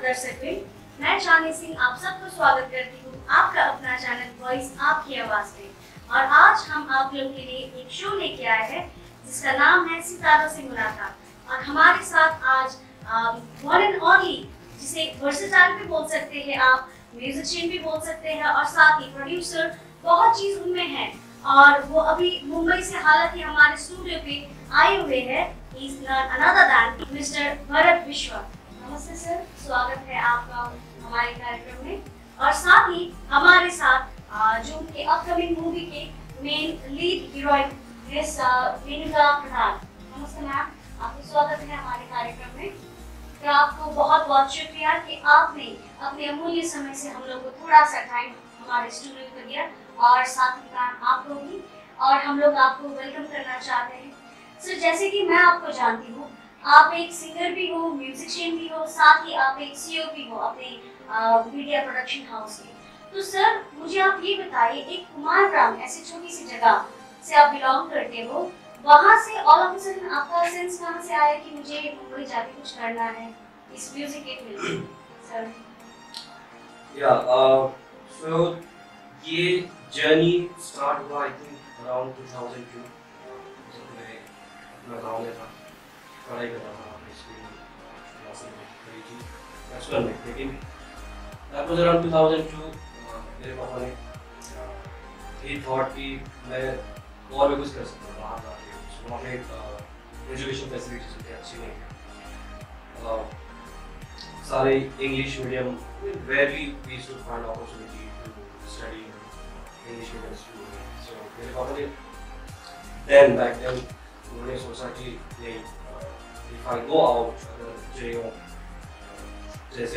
दर्शक भी, मैं चांदनी सिंह आप सबको स्वागत करती हूँ आपका अपना चैनल वॉइस आपकी आवाज में। और आज हम आप लोगों के लिए एक शो लेके आए हैं जिसका नाम है सितारों से मुलाकात। और हमारे साथ आज वन एंड ओनली, जिसे वर्सेटाइल भी बोल सकते हैं आप, म्यूजिशियन भी बोल सकते हैं और साथ ही प्रोड्यूसर, बहुत चीज उनमें है। और वो अभी मुंबई से हालांकि हमारे स्टूडियो पे आए हुए हैं। He is none other than Mr. Bharat विश्वा। नमस्ते सर, स्वागत है आपका हमारे कार्यक्रम में। और साथ ही हमारे साथ जो उनके अपकमिंग मूवी के main lead heroine miss Vinuta Pradhan. नमस्ते मैम, आपका स्वागत है हमारे कार्यक्रम में। तो आपको बहुत बहुत शुक्रिया कि आपने अपने अमूल्य समय से हम लोग को थोड़ा सा टाइम हमारे स्टूडियो को दिया। और साथ ही मैम आपको भी, और हम लोग आपको वेलकम करना चाहते हैं। सर, जैसे कि मैं आपको जानती हूँ, आप एक सिंगर भी हो, म्यूजिशियन भी हो, साथ ही आप एक सीईओ भी हो अपने मीडिया प्रोडक्शन हाउस के। तो सर, मुझे आप ये बताइए, एक कुमारग्राम ऐसी छोटी सी जगह से आप बिलोंग करते हो, वहाँ से ऑल ऑफ अ सडन आपका सेंस कहाँ से आया कि मुझे मुंबई जाके कुछ करना है इस म्यूजिक के फील्ड में? सर सो ये जर्नी स्टार्ट हुआ आई थिंक अराउंड 2002 जब मैं अपना गाँव में था, पढ़ाई कर रहा था अपने स्कूल में बचपन में। लेकिन दैट वाज अराउंड 2002। मेरे पापा ने ही थॉट कि मैं और भी कुछ कर सकता हूँ बाहर जाके। वहाँ पे एजुकेशन फैसिलिटीज उतनी अच्छी नहीं है, सारे English medium, very we used to find opportunity to study English medium school में। सो मेरे पापा ने बैक देन उन्होंने सोचा कि नहीं, if I go out, जैसे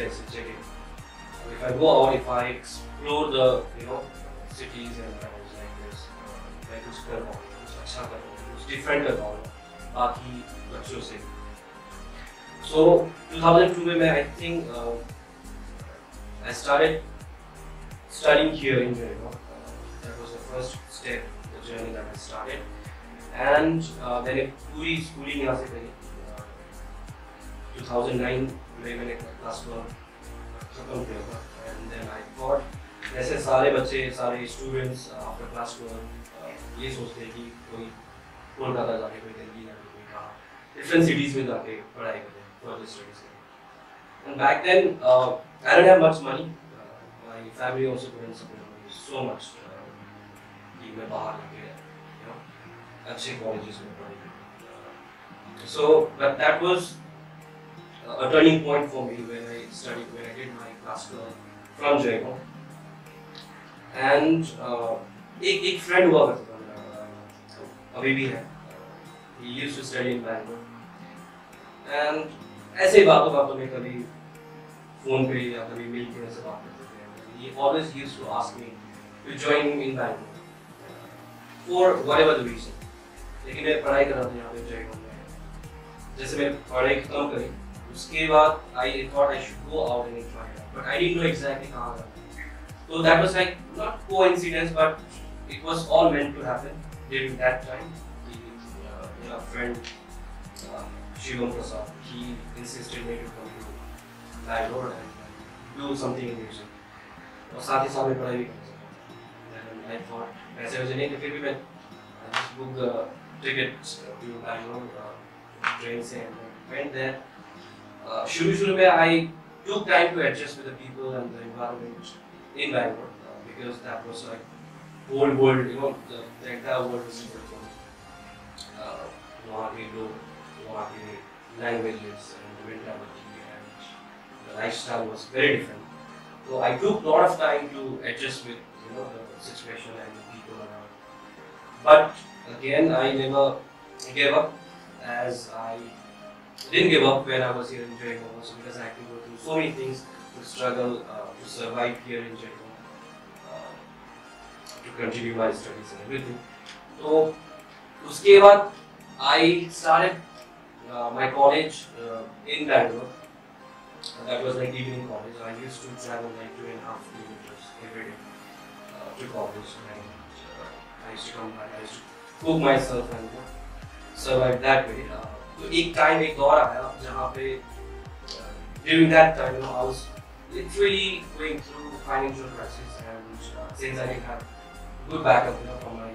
if I go out, if I explore the cities and towns like this, मैं कुछ कर पाऊँ, कुछ अच्छा कर पाऊँ, कुछ डिफरेंट कर पाऊँ बाकी बच्चों से। So 2002 में मैं I think I started studying here in Jaipur. That was the first step, the journey that I started. And मैंने पूरी स्कूलिंग यहाँ से करी। 2009 में मैंने क्लास 12 खत्म किया था। एंड देन आई थॉट, जैसे सारे बच्चे, सारे स्टूडेंट्स आफ्टर क्लास 12 ये सोचते हैं कि कोई कोलकाता जाके, कोई दिल्ली जाके, कोई कहाँ डिफरेंट सिटीज़ में जाके पढ़ाई करें, फर्दर स्टडीज करें। And back then I didn't have much money, my family also couldn't support me so much कि मैं बाहर जाके अच्छे कॉलेजेस में पढ़ी। So but that was a turning point for me when I did my class 12 from Jaipur. And एक friend हुआ करता था मेरा, अभी भी है, he used to study in Bangalore. And ऐसे बातों में कभी फोन पे या कभी मिल के ऐसे बात करते थे। He always used to ask me to join him in Bangalore for whatever the reason. लेकिन मैं पढ़ाई कर रहा था यहाँ पे जयपुर में। जैसे मैं पढ़ाई खत्म करी, उसके बाद I thought I should go out and try it, but I didn't know exactly कहाँ जाना। So that was like not coincidence, but it was all meant to happen during that time. A friend, Shivam Prasad, he insisted me to come to Bangalore and do something in music. और साथ ही साथ में पढ़ाई भी कर सकता। And I thought पैसे वैसे नहीं थे, फिर भी मैं just booked tickets to Bangalore train से and went there. शुरू में I took time to adjust with the people and the environment in Bangalore because that was like whole world, the entire world was different. वहाँ के लोग, वहाँ के languages and the mentality and the lifestyle was very different. So I took a lot of time to adjust with the situation and the people around. But again, I never gave up, as I didn't give up when I was here in Jaipur also, because I had to go through so many things to struggle to survive here in Jaipur, to continue my studies and everything. So उसके बाद I started my college in Bangalore. That was like evening college. I used to travel like 2.5 kilometers every day to college, and I used to come back. I used to cook myself and survive that way. तो एक time, एक दौर आया जहाँ पे during that time, I was literally going through financial crisis, and since I didn't have good backup, from my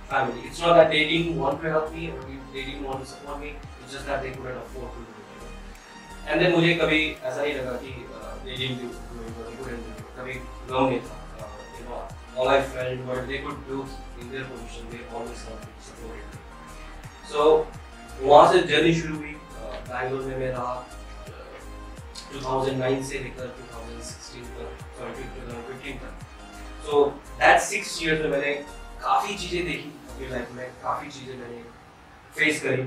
family, it's not that they didn't want to help me or they didn't want to support me. It's just that they couldn't afford to do it. And then मुझे कभी ऐसा नहीं लगा कि they didn't do it or they couldn't do it. कभी गम नहीं था. All I felt what they could do in their position, they always helped me, supported me. So वहाँ से जर्नी शुरू हुई. बैंगलोर में मैं रहा 2009 से लेकर 2016 तक, sorry 2015 तक. So that 6 years में मैंने काफ़ी चीज़ें देखी अपनी लाइफ में, काफ़ी चीज़ें मैंने फेस करी.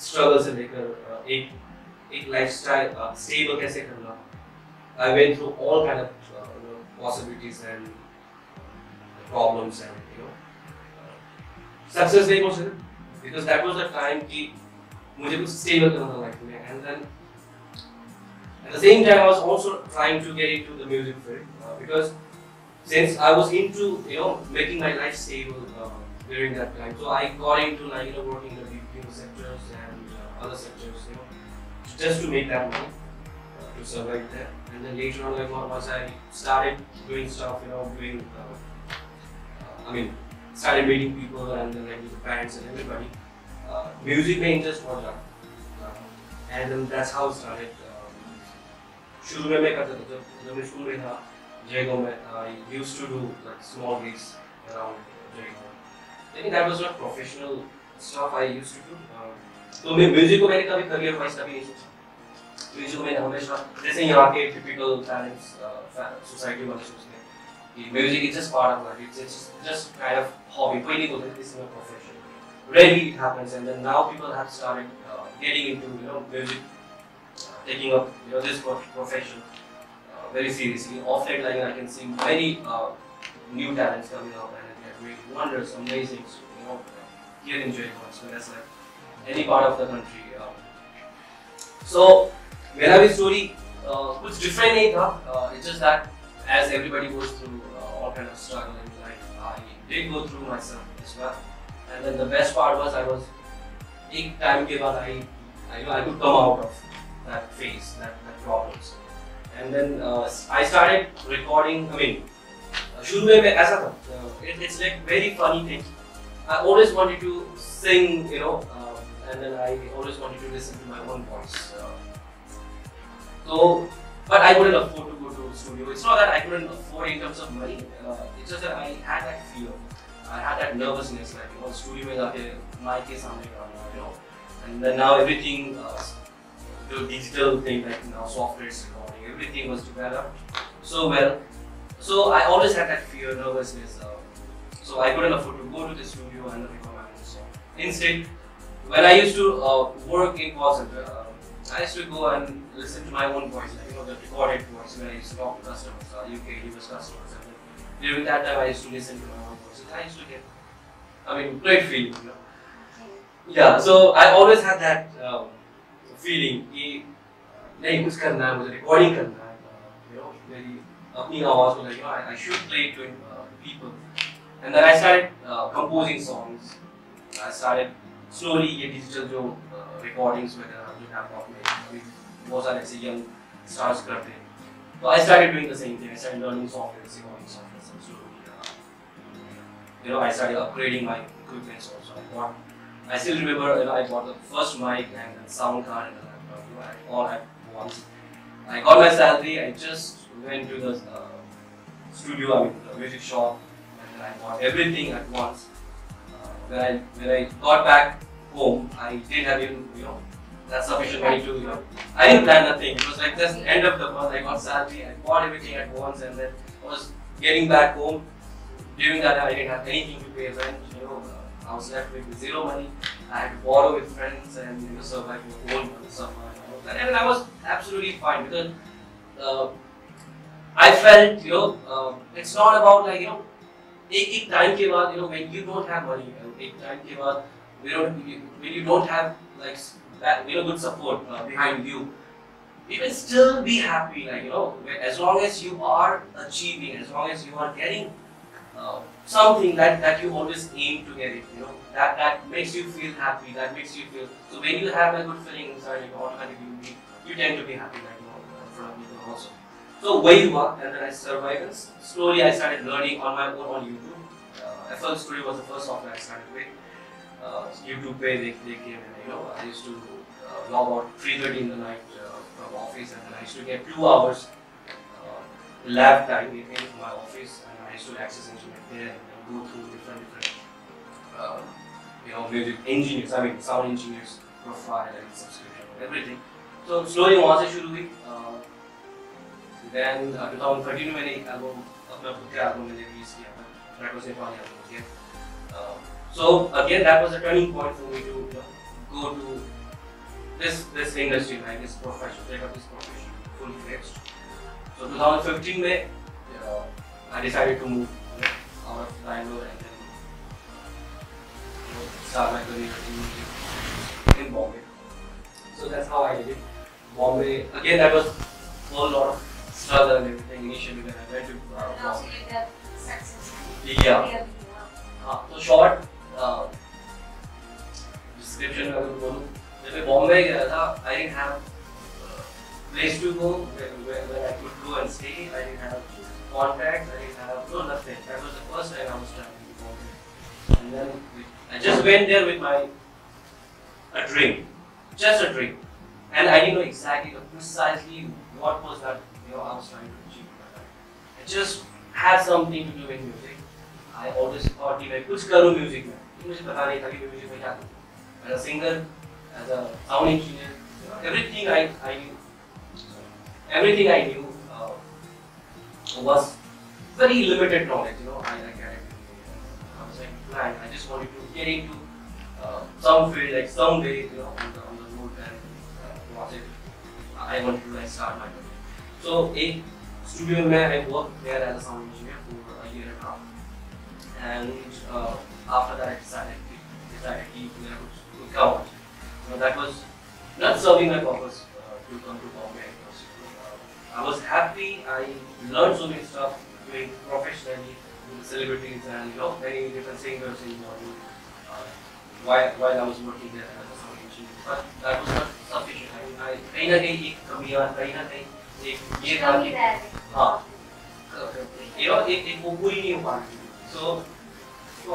स्ट्रगल से लेकर एक लाइफस्टाइल स्टेबल कैसे करना. I went through all kind of possibilities and problems and success नहीं बोल सकते because that was the time कि मुझे कुछ stable करना था लाइफ में. And then at the same time I was also trying to get into the music field because since I was into making my life stable during that time, so I got into working in the BPO sectors and other sectors just to make that money to survive there. And then later on, once I started doing stuff, started meeting people and then with the parents and everybody, music में interest बढ़ गया. And then that's how it started. शुरू में मैं करता था जब मैं स्कूल में था जयगांव में, I used to do like small gigs around Jaigaon. I think that was not professional stuff I used to do. तो मैं म्यूजिक को मैंने कभी करियर वाइज कभी नहीं सोचा. म्यूजिक को मैंने हमेशा जैसे यहाँ के टिपिकल टैलेंट्स सोसाइटी वाले सोचते हैं कि music is just part of life, it's just kind of hobby. कोई नहीं बोलते this is my profession. Rarely it happens, and then now people have started getting into music, taking up this profession very seriously. Often, like I can see many new talents coming up and they're doing wonders, amazing. Here in Jaipur, so that's like any part of the country. So मेरा भी story कुछ different नहीं था. It's just that as everybody goes through all kind of struggle in life, I did go through myself as well. And then the best part was I was एक time के बाद I could come out of that phase, that problems. And then I started recording. शुरू में ऐसा था. It's like very funny thing. I always wanted to sing, and then I always wanted to listen to my own voice. But I couldn't afford to go to the studio. It's not that I couldn't afford in terms of money. It's just that I had that fear. I had that nervousness, like studio में जाके mic के सामने गाना, and then now everything, the digital thing, like now software is recording, everything was developed so well. So I always had that fear, nervousness. So I couldn't afford to go to the studio and record my own song. Instead, when I used to work in call center, I used to go and listen to my own voice, like the recorded voice when I used to talk to customers, UK, US customers. And during that time, I used to listen to my own voice. I used to get, great feeling, Yeah, so I always had that feeling कि नहीं कुछ करना है, मुझे recording करना है, मेरी अपनी आवाज़ को like I should play to people. And then I started composing songs. I started slowly ये digital जो recordings वगैरह जो laptop में अभी बहुत सारे ऐसे young stars करते हैं. So I started doing the same thing. I started learning software, recording software, slowly. I started upgrading my equipment also. I still remember I bought the first mic and the sound card and the laptop all at once. I got my salary. I just went to the studio, the music shop. I bought everything at once. When I got back home, I didn't have even that sufficient money to I didn't plan nothing. It was like just end of the month. I got salary. I bought everything at once, and then I was getting back home. During that time, I didn't have anything to pay rent. I was left with zero money. I had to borrow with friends and survive with own summer. And I was absolutely fine because I felt it's not about like एक time के बाद when you don't have money, एक time के बाद when you don't have like that good support behind you, you can still be happy, like as long as you are achieving, as long as you are getting something that you always aim to get it, that makes you feel happy, that makes you feel. So when you have a good feeling inside, you automatically be you tend to be happy right now in front of people also. So वही हुआ, and then I survived. And slowly I started learning on my own on YouTube. FL Studio was the first software I started with. YouTube पे they came and I used to log out 3:30 in the night from office, and then I used to get 2 hours lab time in my office, and I used to access internet there and go through different music engineers, I mean sound engineers profile and subscription and everything. So slowly वहाँ से शुरू हुई. Then 2013 में मैंने एक album, अपना खुद का album मैंने release किया था. That was Nepali album again. So again that was a turning point for me to go to this industry, like this profession, take up this profession full-fledged. So 2015 में I decided to move out of Bangalore and then start my career in music in Bombay. So that's how I did it. Bombay, again that was a whole lot of struggle and everything initially when I went to Bombay. Yeah. So short description अगर बोलूँ, जब मैं बॉम्बे गया था, I didn't have place to go where I could go and stay. I didn't have contacts. I didn't have nothing. That was the first time I was traveling to Bombay. And then I just went there with a dream, just a dream, and I didn't know exactly, precisely what was that I was trying to achieve. I just had something to do with music. I always thought कि मैं कुछ करूँ music में. मुझे पता नहीं था कि music में क्या करूँ. As a singer, as a sound engineer, everything I knew was very limited knowledge. I was like, man, I just wanted to get into some field, like someday, on the road, and I wanted to start my career. So, a studio where I worked there as a sound engineer for a year and a half, and after that I decided to come out. That was not serving my purpose to come to Bombay. I was happy. I learned so many stuff doing professionally with celebrities and many different singers in Bollywood while I was working there as a sound engineer. But that was not sufficient. I कहीं ना कहीं एक कमियां, कहीं ना कहीं एक ये था कि हाँ, एक वो पूरी नहीं हो पा रही थी. So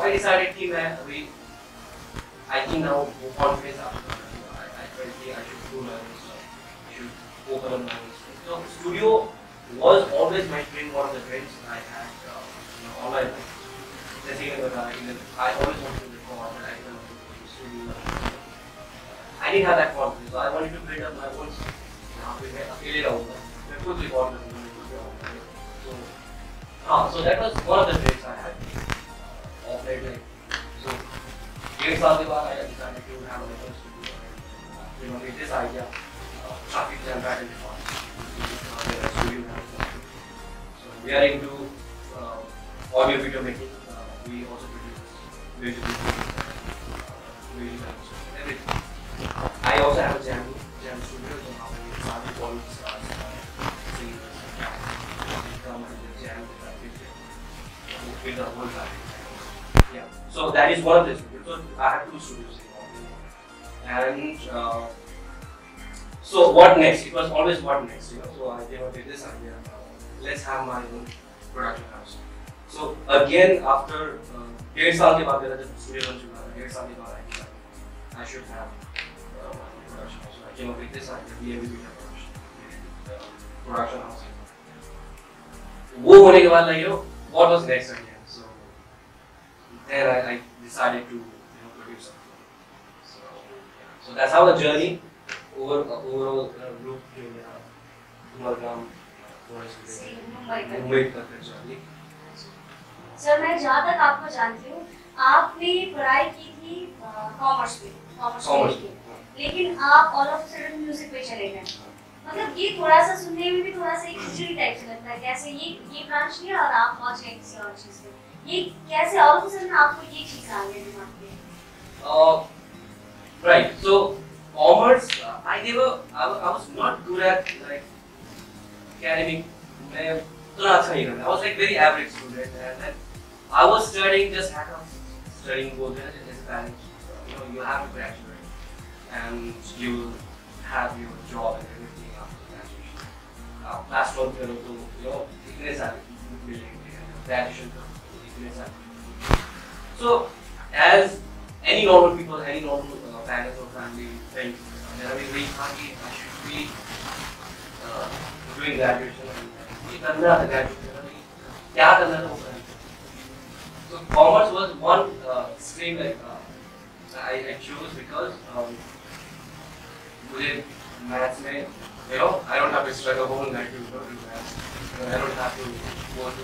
I decided कि मैं अभी I think now more confidence after I felt कि I should do my own stuff. I should open up my own stuff. So studio was always my dream, one of the dreams I had all my life. जैसे कि मैं बता रहा कि I always wanted to record, but I didn't want to go to studio. I didn't have that confidence, so I wanted to build up my own stuff. यहाँ पे मैं अकेले रहूँगा, मैं खुद record करूँगा. So that was one of the dreams I had of late. So 1.5 साल के बाद I decided to have my own studio. With this idea, traffic jam pattern studio. So we are into audio video making. We also produce music videos, everything. I also have a jam studio. So now we start recording stars, singers, come and jam with the whole family. Yeah. So that is one of the studios. So I have 2 studios in Bombay. And so what next? It was always what next, So I came up with this idea. Let's have my own production house. So again, after 1.5 साल के बाद मेरा जब studio बन चुका था, 1.5 साल के बाद I should have my own production house. So I came up with this idea, BMB production house. वो होने के बाद what was next again? So then I decided to produce something. So that's how the journey overall group Umargam Mumbai तक का journey. Sir मैं जहाँ तक आपको जानती हूँ, आपने पढ़ाई की थी कॉमर्स में, लेकिन आप ऑल ऑफ सडन म्यूजिक पे चले गए. मतलब ये थोड़ा सा सुनने में भी थोड़ा सा एक खिचड़ी टाइप से लगता है. कैसे ये ब्रांच लिया और आप पहुँच गए किसी और चीज़ पे? ये कैसे ऑल ऑफ सडन आपको ये चीज़ आ गई दिमाग में? Right. So commerce, I was not good at like academic. I was like very average student, and then I was studying just had of studying both as a parent. You have to graduate, and you have your job and everything after graduation. Class 12 करो तो इतने सारे मिलेंगे, graduation करो इतने सारे. So as any normal people, any normal parents or family think, मेरा भी वही था कि I should be doing graduation. ये करना था graduation, क्या करना था वो करना. So commerce was one stream like I chose because मुझे maths में I don't have to struggle whole night to do maths. I don't have to go to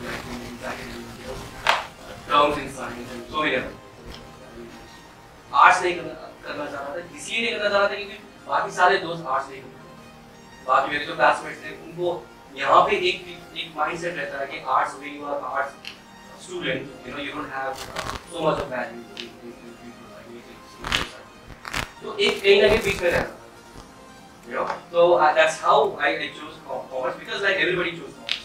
terms in science and so many other. Arts नहीं करना चाह रहा था, इसलिए नहीं करना चाह रहा था क्योंकि बाकी सारे दोस्त आर्ट्स नहीं करते. बाकी मेरे जो क्लासमेट्स थे उनको यहाँ पे एक माइंडसेट रहता है कि arts when you are arts student, you don't have so much of value. तो एक कहीं ना कहीं बीच में रहता. So that's how I chose commerce because like everybody chose commerce.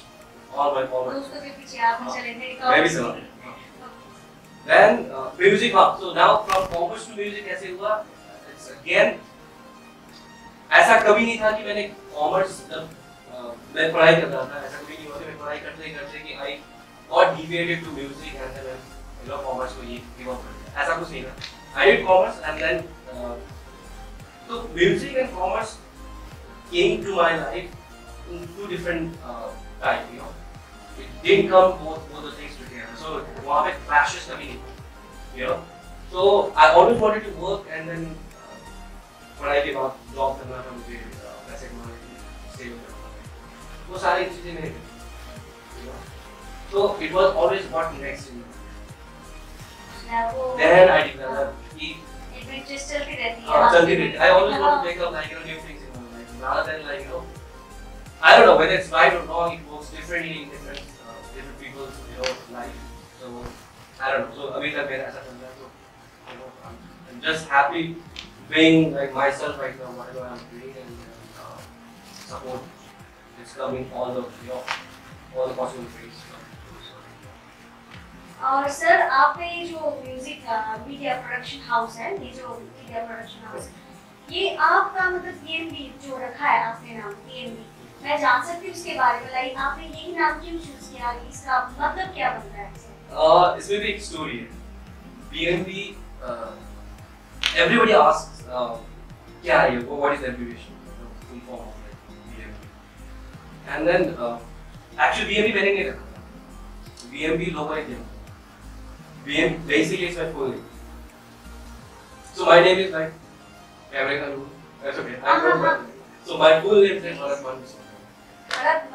All my commerce. उसको भी पीछे आप नहीं चले थे. Maybe so. Then music hub. So now from commerce to music कैसे हुआ? It's again ऐसा कभी नहीं था कि मैंने commerce मैं पढ़ाई कर रहा था. ऐसा कभी नहीं हुआ कि मैं पढ़ाई करते कि I got deviated to music and then commerce को ये give up कर दिया. ऐसा कुछ नहीं था. I did commerce and then so music and commerce came to my life in two different times. It didn't come both the things together. So वहाँ पे clashes कभी नहीं. So I always wanted to work and then पढ़ाई के बाद job करना था मुझे, पैसे कमाने के लिए, save करना था. वो सारी चीजें नहीं थी. So it was always what next. Then I developed. Just चलती रहती है. I always want to make up new things in my life rather than I don't know whether it's right or wrong. It works differently in different people's life. So I don't know. So अभी तक मेरा ऐसा चल रहा है. So I'm just happy being like myself right now, whatever I'm doing, and support is coming all the possible ways. और sir आपने ये जो म्यूजिक मीडिया प्रोडक्शन हाउस है, ये जो मीडिया प्रोडक्शन हाउस, ये आपका मतलब DMB जो रखा है आपने नाम DMB, मैं जान सकती हूँ उसके बारे में. लाइक आपने यही नाम क्यों चूज किया, इसका मतलब क्या बनता है? इसमें भी एक स्टोरी है. DMB, everybody asks क्या है ये, what is the abbreviation, full form of DMB, and then actually DMB मैंने नहीं रखा था. DMB लोगों ने किया. BM basically is my full name. So my name is like American rule. That's okay. I know that. So my full name is Bharat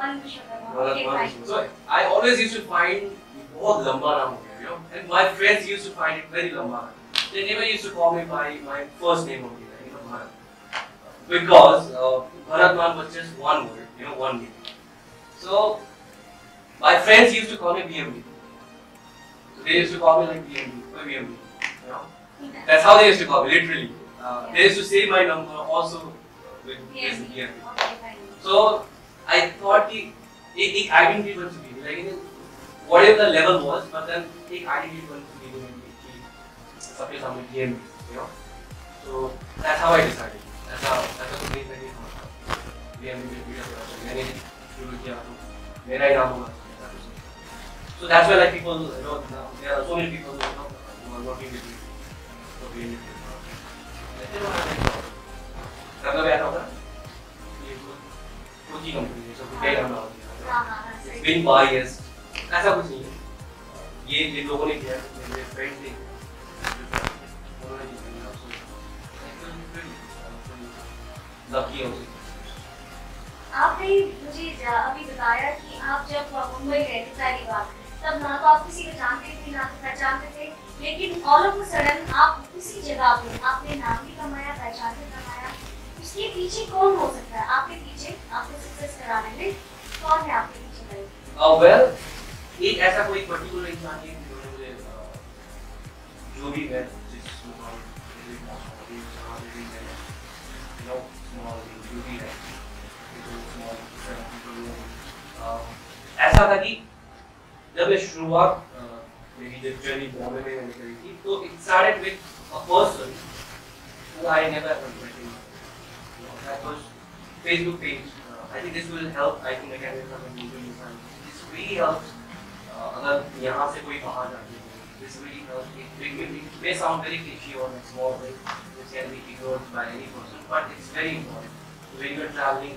Man Vishwakarma. So I always used to find बहुत लंबा नाम हो गया, and my friends used to find it very लंबा. They never used to call me by my first name only, Bharat, because Bharat Man was just one word, one name. So my friends used to call me BMB. They used to call me like BMB, That's how they used to call me, literally. They used to say my number also with this BMB. So I thought एक identity बन चुकी थी, like whatever the level was, but then एक identity बन चुकी थी कि सबके सामने BMB, So that's how I decided. That's how the thing that BMB मैंने शुरू किया तो मेरा ही नाम होगा. So that's why like people, there are so many people who are working with me. मतलब ऐसा होता है ये खुद की कंपनी है, सब क्या करना होता है. It's been biased. ऐसा कुछ नहीं है. ये लोगों ने किया, मेरे फ्रेंड्स ने उन्होंने किया. लकी हो. आपने मुझे अभी बताया कि आप जब मुंबई गए थे पहली बार, तब ना तो आप किसी को जानते थे ना तो पहचानते थे, लेकिन ऑल ऑफ अ सडन आप उसी जगह पे आपने नाम भी कमाया, पहचान भी कमाया. इसके पीछे कौन हो सकता है? आपके पीछे आपको सक्सेस कराने में कौन है आपके पीछे? Well, एक ऐसा कोई पर्टिकुलर इंसान है जिन्होंने मुझे जो भी मैं जिस स्मॉल ब्यूटी है, ऐसा था कि जब मैं शुरुआत मेरी जब जर्नी बॉम्बे में मैंने करी थी, तो it started with a person who I never met. That was Facebook page. I think this will help. I think I can become a Google user. This really helps. अगर यहाँ से कोई बाहर जाते हैं, this really helps. It may sound very cliche or like small thing. This can be ignored by any person, but it's very important when you're traveling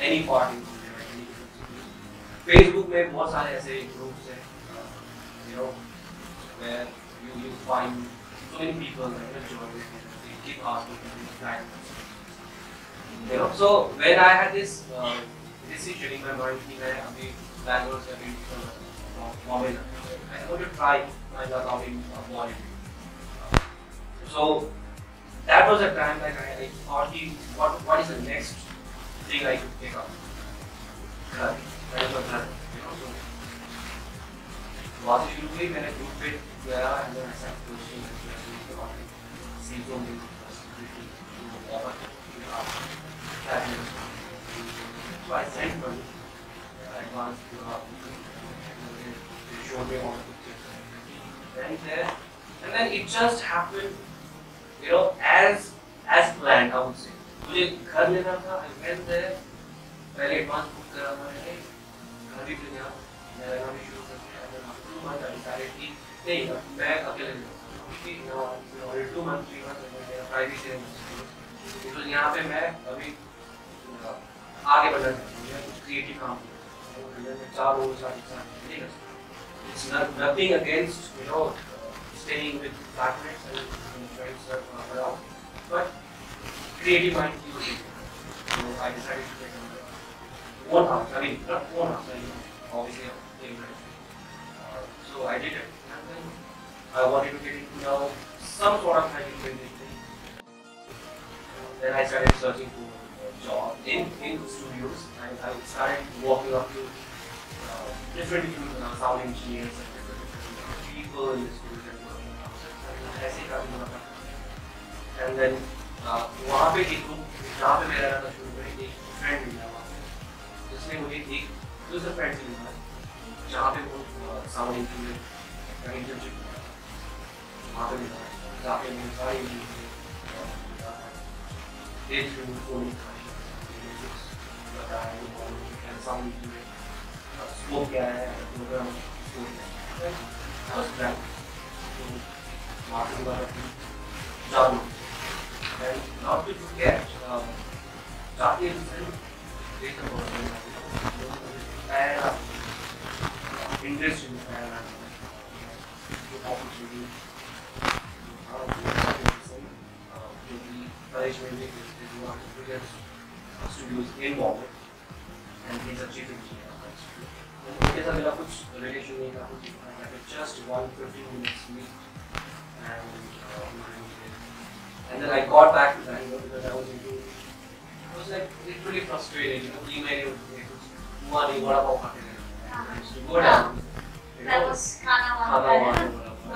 any part in India, any city. Facebook में बहुत सारे ऐसे groups हैं, you know, where you find so many people that join it. They keep asking for these plans. You know, so when I had this decision in my mind कि मैं अभी Bangalore से अभी Bombay I want to try my luck out in Bollywood. So that was a time like I thought what is the next thing I could pick up. That is what happened. You know, so बात शुरू हुई मैंने group पे गया and then I started posting and see so many so I sent money advance to they showed me all the pictures and there and then it just happened, you know, as planned I would say. मुझे घर लेना था, I went there, पहले advance book करा था मैंने, घर भी ले गया, मैं रहना भी शुरू कर दिया, and after 2 months I decided कि नहीं मैं अकेले रहूँगा, क्योंकि 2 months 3 months मेरा प्राइवेट है, तो यहाँ पे मैं अभी आगे बढ़ना चाहता हूँ, कुछ क्रिएटिव काम करना, मैं 4 रोज साथ नहीं कर सकता. It's nothing against, you know, staying with flatmates and friends around, but creative mind is okay. So I decided to take one house. I mean, not one house. I mean, obviously, a place. So I did it, and then I wanted to get into now some sort of like thing. Then I started searching for a job in studios, and I started walking up to different sound engineers and different people in the studio and then वहाँ पे एक जहाँ पे मैं रहना शुरू करी एक फ्रेंड मिला वहाँ पे जिसने मुझे एक दूसरा फ्रेंड से मिला जहाँ पे वो साउंड इंजीनियर का इंटर्नशिप वहाँ पे मिला जहाँ पे मेरे सारे एक फिल्म को बताया वो साउंड इंजीनियर स्कोप क्या है प्रोग्राम स्कोप है बस ब्रांड तो वहाँ पे बात चालू and not to forget Jati is great about and interest in and opportunity studios in Bombay and he's a chief engineer. उनके साथ मेरा कुछ रिलेशन नहीं था कुछ just 1-15 minutes meet and then I got back to Bangalore because I was like literally frustrated, you know, email money, vada pav khate rahe. I used to go down. That was खाना वाला.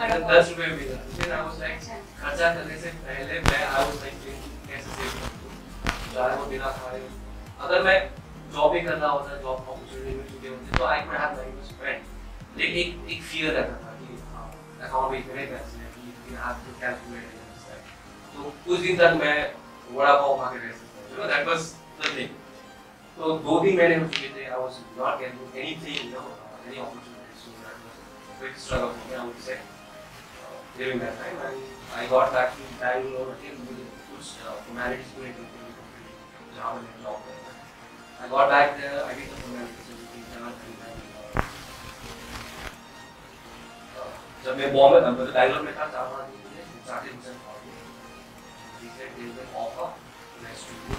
And 10 रुपए मिला. Then I was like, खर्चा करने से पहले I was like कैसे save करूँ? चाहे वो बिना खाए. अगर मैं जॉब भी कर रहा होता, जॉब अपॉर्चुनिटी मिल चुके होते, तो I could have like spent. लेकिन एक fear रहता था कि अकाउंट में इतने पैसे हैं कि you have to calculate. तो उस दिन तक मैं वड़ा पाव खा के रह सकता हूँ, you know, that was the thing. तो 2 दिन मैंने हो चुके थे, I was not getting anything, you know, any opportunities, so that was a big struggle for me, I would say, during that time. And I got back to Bangalore again with कुछ formalities पूरे करके जहाँ मैंने job किया. I got back there, I did the formalities everything done, and जब मैं बॉम्बे बैंगलोर में था 4-5 दिन में started with he said there is an offer next to you.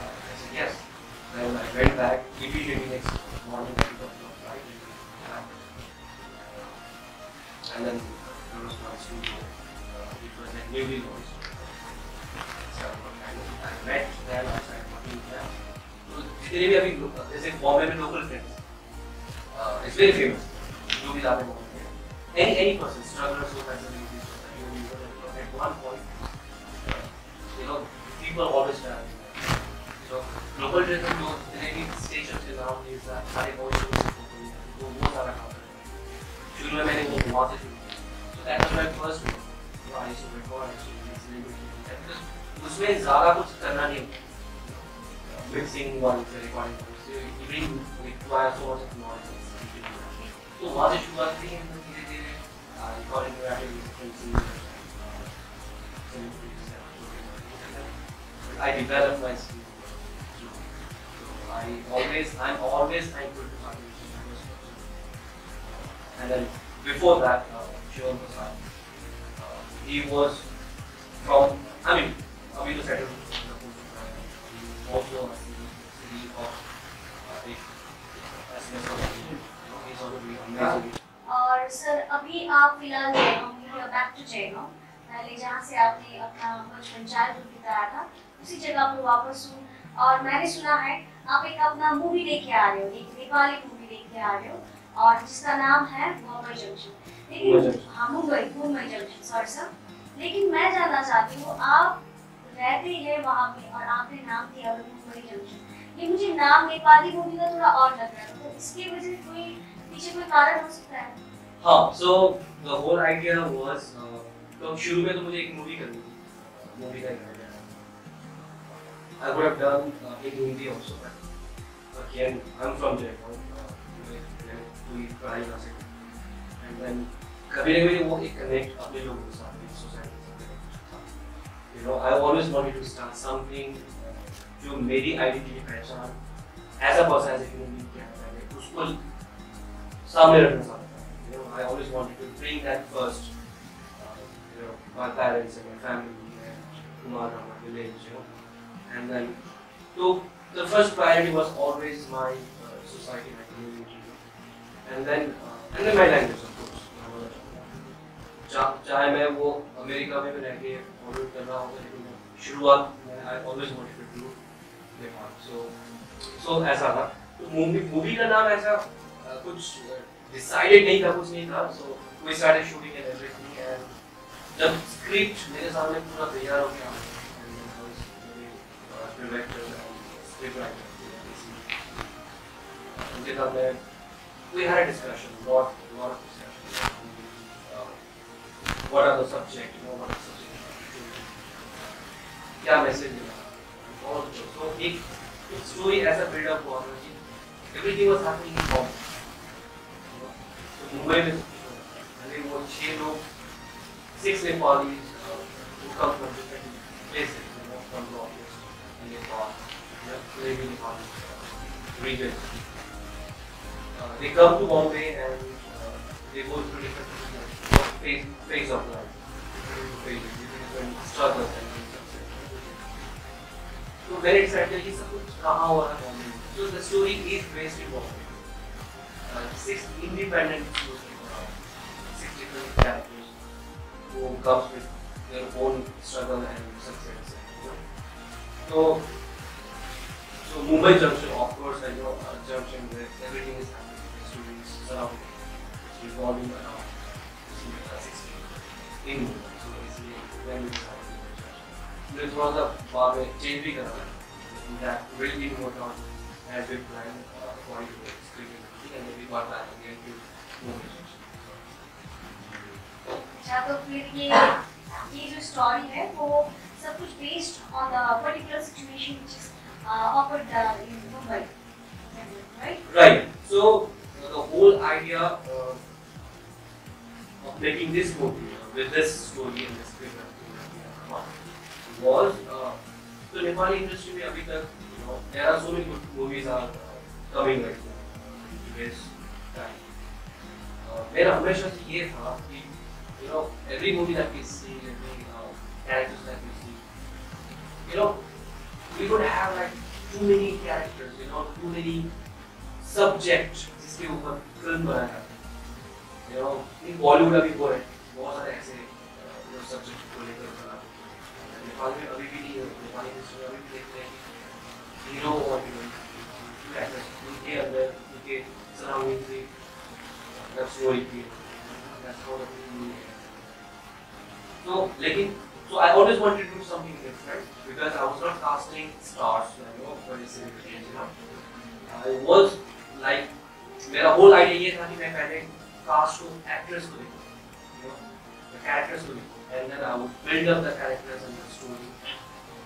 I said yes. Then I went back immediately next morning I got the flight and then there was my studio which was like newly launched. So I met them, I started working with them. So जितने भी अभी जैसे बॉम्बे में local friends, it's very famous. जो भी जाते हैं any person struggler so that's at one point, you know, people always tell so global train जो जितने भी stations के नाम दिए सारे बहुत शुरू वो सारा काम करते हैं. शुरू में मैंने वो वहाँ से शुरू किया. So that was my first one. I used to record, I used to उसमें ज़्यादा कुछ करना नहीं होता, mixing voice recording require so much knowledge. तो वहाँ से शुरुआत की, धीरे धीरे recording I developed my skills. I'm always thankful to my teachers. And then before that, Shivam Prasad, he was from, I mean, we to settle also a city of SMS. He's also doing amazing. और sir अभी आप फिलहाल back to Jaigaon, पहले जहाँ से आपने अपना बचपन चाइल्डहुड बिताया था उसी जगह पर वापस हूँ। और मैंने सुना है आप एक अपना मूवी लेके आ रहे हो, एक नेपाली मूवी लेके आ रहे हो और जिसका नाम है मुंबई जंक्शन। लेकिन हाँ, मुंबई जंक्शन, सॉरी सर। लेकिन मैं जानना चाहती हूँ, आप रहते हैं वहाँ पे और आपने नाम दिया मुंबई जंक्शन, ये मुझे नाम नेपाली मूवी का थोड़ा और लग रहा है, तो इसकी वजह से पीछे कोई कारण हो सकता है? हाँ, so the whole idea was, तो शुरू में तो मुझे एक मूवी करनी थी, मूवी का idea I would have done in Hindi also, but again I'm from Jaipur, we try and then कभी ना कभी वो एक connect अपने लोगों के साथ, society के साथ, you know, I always wanted to start something जो मेरी identity पहचान as a person, as a human being क्या है, उसको सामने रखना चाहता था। You know, I always wanted to bring that first, you know, my parents and my family and Kumara, my village, you know, and then so the first priority was always my society, my community, and then my language, of course. चाहे मैं वो America में रह के forward कर रहा हूँ, लेकिन शुरुआत में I always wanted to do Nepal, so ऐसा था। तो मूवी का नाम ऐसा कुछ डिसाइडेड नहीं था, कुछ नहीं था, so we started shooting and everything, and जब स्क्रिप्ट मेरे सामने पूरा तैयार हो गया, director and scriptwriter, we had a discussion, lot of discussion. What are the subject, you know, what are the subject? क्या message देना? और so एक story ऐसा build up हुआ कि everything was happening in Bombay. तो मुंबई में वो 6 लोग, 6 Nepalis who come from different places, you know, from North Nepal, regions. They come to Bombay and they go through different phase of life, different struggles and success. So when it's said that ये सब कुछ कहाँ हो रहा है Bombay, so the story is based in Bombay. 6 independent stories, 6 different characters who comes with their own struggle and success. So Mumbai Junction, of course, you know, junction where everything is happening, the stories surrounding, it's revolving around 16 in Mumbai. So basically, when we started the junction, we थोड़ा सा बाद में change भी करा है, that will be more on as we plan according to the script and then we got back again to Mumbai Junction. अच्छा, तो फिर ये जो story है वो सब कुछ based on the particular situation which is occurred in Mumbai, right? Right. So the whole idea of making this movie with this story and this script was the Nepali industry में अभी तक, you know, there are so many good movies are coming right now in today's time. मेरा हमेशा से ये था कि, you know, every movie that we see, every characters that we see, you know, we could have like too many characters, you know, too many subjects जिसके ऊपर film बनाया जाता है, you know, in Bollywood अभी वो है, बहुत सारे ऐसे subject को लेकर बना, नेपाल में अभी भी नहीं है, नेपाली industry में अभी भी देखते हैं कि hero और heroine, actors उनके अंदर उनके surrounding से love story की, that's how the movie है. So लेकिन so I always wanted to do something different because I was not casting stars, you know, for this celebrities, you know. I was like, मेरा whole idea ये था कि मैं पहले cast को actress को देखूँ, you know, the characters को लिखूं, and then I would build up the characters and the story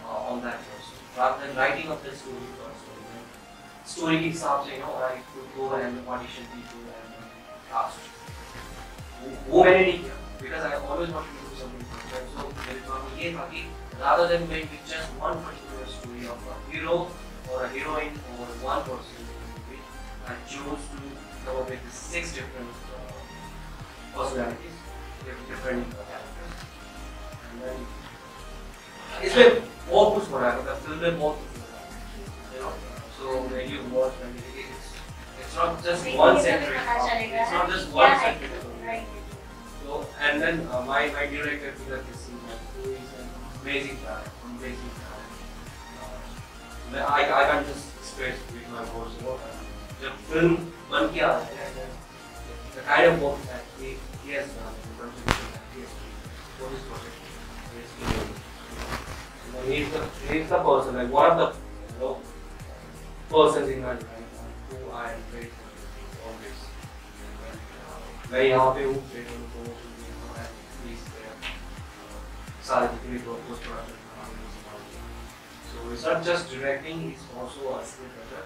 on that person, rather than writing up the story for a story. Story के हिसाब से I could go and audition people and cast. वो मैंने नहीं किया, because I always wanted to do something different. So मेरे दिमाग में ये था कि rather than making just one particular story of a hero or a heroine or one person, I chose to come up with 6 different personalities, different characters. And then इसमें बहुत कुछ हो रहा है, मतलब फिल्म में बहुत कुछ हो रहा है, so when you watch, it's not just one centric, it's not just one centric. So and then my director Peter Kissi, who is an amazing guy. I can't just express with my words, जब film बन के आता है, the kind of work that he has done, the contribution that he has made for this project is amazing. He's the person, like one of the persons in my life who I am grateful for always. मैं यहाँ पे हूँ, he's there. सारे जितने post production. So it's not just directing, it's also a scriptwriter.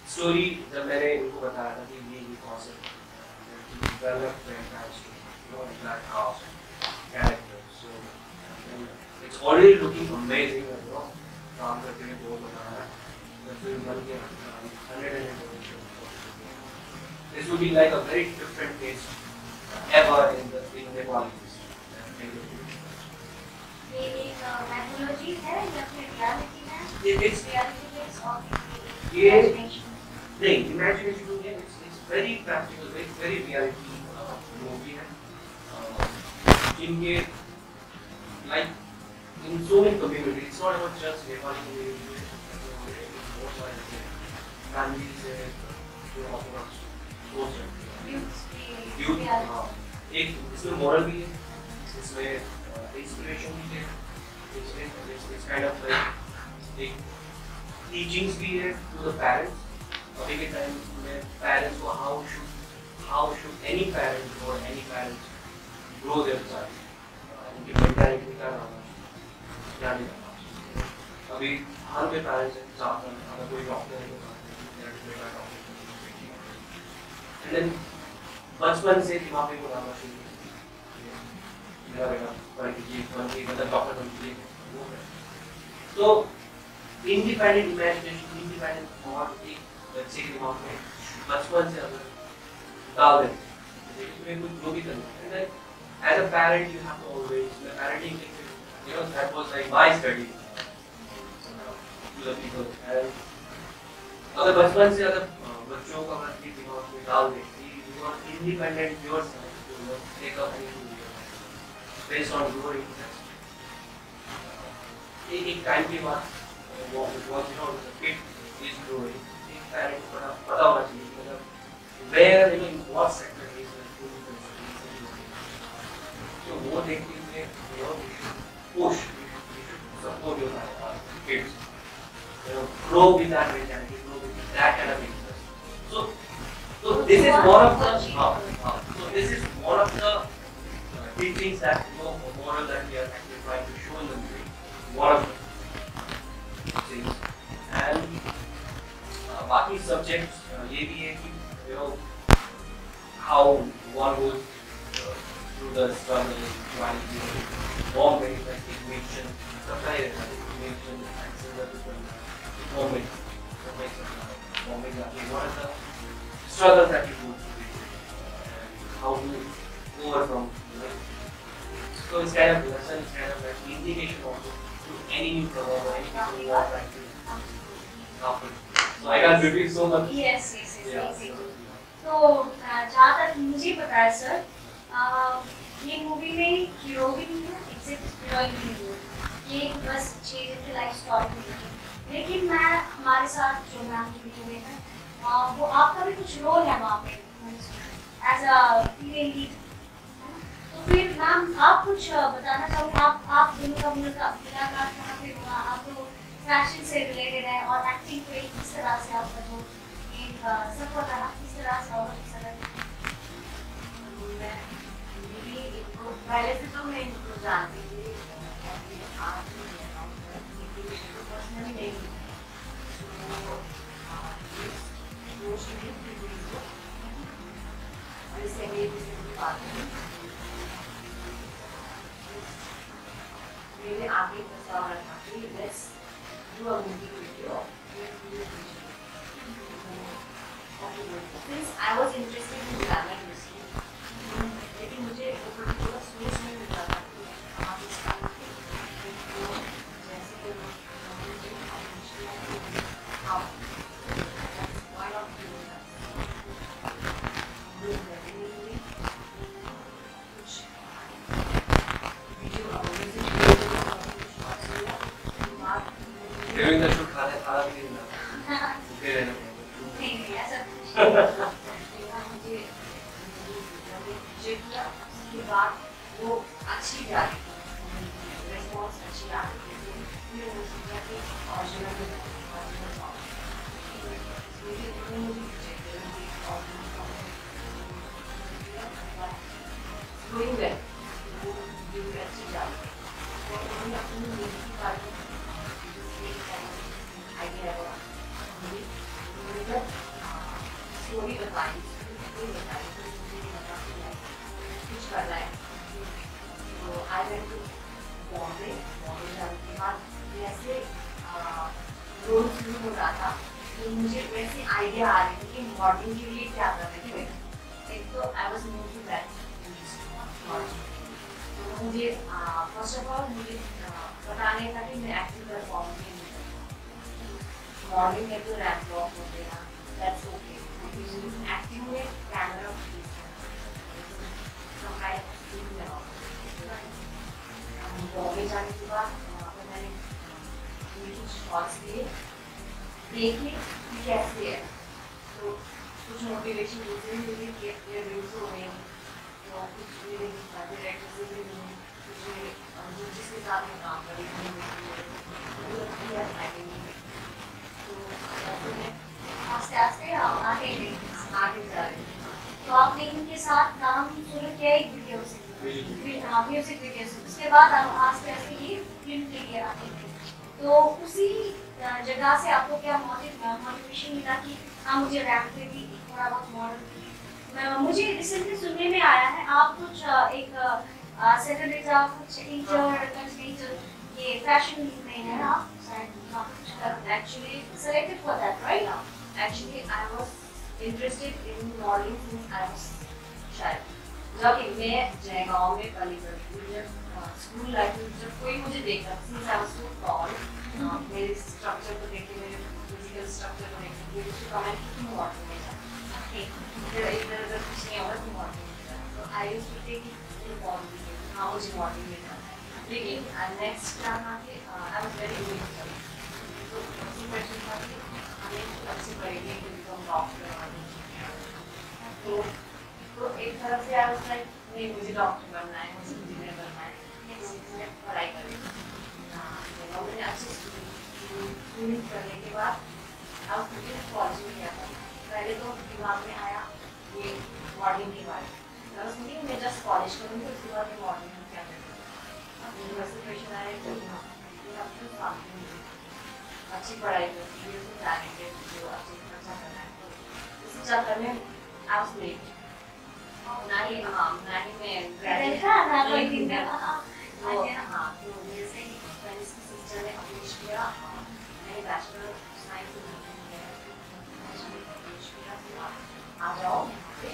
Story जब मैंने इनको बताया था कि ये concept develop the entire story, entire cast, characters. So it's already looking amazing, काम करके मैं बहुत बताया. The film बन गया, 100. This would be like a very different taste ever in the qualities. ये एक mythology है या फिर reality है? It's reality based or imagination? नहीं, imagination नहीं है. It's very practical, very reality movie है. इनके like in so many communities, it's not about just Nepali community. Families है, जो Orthodox सोच रहे हैं. Youth एक इसमें moral भी है, इसमें inspiration भी है, it's kind of like एक teachings भी है to the parents. अभी के time में parents को how should any parent or any parents grow their child, उनकी mentality क्या रहना चाहिए, क्या नहीं रहना चाहिए. अभी हर के parents हैं, चाहते हैं अगर कोई डॉक्टर है तो मेरा बेटा डॉक्टर है, and then बचपन से दिमाग में बनाना चाहिए मेरा बेटा पढ़ के बन के मतलब डॉक्टर बन के वो है. तो इंडिपेंडेंट इमेजिनेशन, इंडिपेंडेंट थॉट एक बच्चे के दिमाग में बचपन से अगर डाल दें तो कुछ जो भी करना है. As a parent, you have to always the parenting thing, that was like my study to the people. And अगर बचपन से अगर बच्चों का अगर दिमाग में डाल दें you are independent yourself to take up anything based on your interest. एक टाइम के बाद वो the kid is growing, एक parent को पता होना चाहिए मतलब where in what sector is the school so वो देखते हुए we should support your kids, grow with that mentality, grow with that kind of interest. So this is one of the teachings that moral that we are actually trying to show in the movie. One of the things. And बाकी subjects ये भी है कि how one goes through the struggle while bomb like equation, supply equation, bombing, bombing. What are the struggles that you go through, and how to overcome. So it's kind of lesson, it's kind of like indication also to any new problem or any people who are trying to happen. So I can't repeat so much. Yes, easy. तो जहाँ तक मुझे पता है sir, ये movie में hero भी नहीं है, एक्सेप्ट हीरोइन भी नहीं है. ये बस 6 दिन की लाइफ स्टोरी है. लेकिन मैं हमारे साथ जो मैम जुड़ी हुए हैं, वो आपका भी कुछ रोल है वहाँ पे एज अ फीमेल लीड. तो फिर मैम आप कुछ बताना चाहोगे, आप दोनों का मुलाकात कहाँ पे हुआ, आप तो फैशन से रिलेटेड है और एक्टिंग पे किस तरह से आपका जो एक सफर रहा, किस तरह से और किस तरह मैं मेरी एक पहले से तो मैं इनको जानती थी, आज पर्सनली नहीं, और इससे मेरी बात मेरे आगे प्रस्ताव रखा कि let's do a movie video. Since I was interested in glamour industry, लेकिन मुझे थोड़ा सोच में मिल रहा था कि आप इसका जैसे कि आप why not do that? कुछ video music During the shoot खाना भी नहीं मिला, भूखे रहना पड़ेगा। ऐसा कुछ उसके बाद वो अच्छी जा रही थी, रिस्पॉन्स अच्छी आ रही थी, फिर वो सोचा कि ओरिजिनल डूइंग वेल, वो अच्छी जा रही थी, और उन्होंने अपनी मूवी के बारे में आइडिया हुआ, स्टोरी बताई, कुछ करना है, तो आई वेंट टू बॉम्बे जाने के बाद जैसे रोल शुरू हो रहा था, तो मुझे वैसे आइडिया आ रही थी कि मॉडलिंग के लिए क्या करना है। एक तो I was new to that, तो मुझे फर्स्ट ऑफ ऑल मुझे पता नहीं था कि मैं एक्टिंग कर पाऊंगी। मॉडलिंग में तो रैंप वॉक हो गया, दैट्स ओके, एक्टिंग में कैमरा बॉम्बे जाने के बाद वहाँ पर मैंने कुछ शॉट्स लिए, देखे कि कैसे है, तो कुछ मोटिवेशन दूसरे मिली कि ये व्यूज हो गए, तो कुछ मेरे डायरेक्टर से भी मिली, कुछ मेरे जिसके साथ मैं काम कर रही हूँ, तो आस्ते आस्ते आगे जा रही हूँ। तो आपने इनके साथ काम शुरू किया एक वीडियो से, म्यूजिक वीडियो से, उसके बाद आप आस्ते आस्ते ये फिल्म के लिए आते थे, तो उसी जगह से आपको क्या मोटिवेशन मिला कि हाँ मुझे रैप पे भी थोड़ा बहुत मॉडल, मुझे रिसेंटली सुनने में आया है आप कुछ एक सेकेंडरी का कुछ इंटर ये फैशन में है आप Actually selected for that, right? Actually, I was interested in modeling since I was child. जब मैं जयगांव में पली बड़ी, जब स्कूल लाइफ में जब कोई मुझे देखता, since I was so tall, मेरे स्ट्रक्चर को देख के, मेरे फिजिकल स्ट्रक्चर को देख के, ये मुझे कमेंट की तुम मॉडल में जा, इधर कुछ नहीं होगा तुम मॉडल में जा, तो I used to take it model में, हाँ मुझे मॉडल में जाना है, लेकिन नेक्स्ट क्या था कि I was very good. तो उसी क्वेश्चन था कि हमें अच्छी पढ़ेंगे कि हम डॉक्टर तो एक तरफ से आई वाज लाइक नहीं मुझे डॉक्टर बनना है, मुझे इंजीनियर बनना है, मैं पढ़ाई करेंगे। तो मैंने अच्छी स्कूलिंग करने के बाद अब मुझे कॉलेज में गया था, पहले तो दिमाग में आया ये मॉडलिंग के बारे में, मैं सोची मैं जस्ट कॉलेज करूँगी, उसके बाद मैं मॉडलिंग में क्या करूँगी। यूनिवर्सिटी क्वेश्चन आया तो अच्छी पढ़ाई करती है, उसको जानेंगे जो अच्छा करना है, तो इसी चक्कर में आप लेट ना ही मैं ग्रेजुएट हाँ तो जैसे ही मैंने इसकी सिस्टर ने अप्रोच किया, मैंने बैचलर साइंस किया, आ जाओ यहाँ पे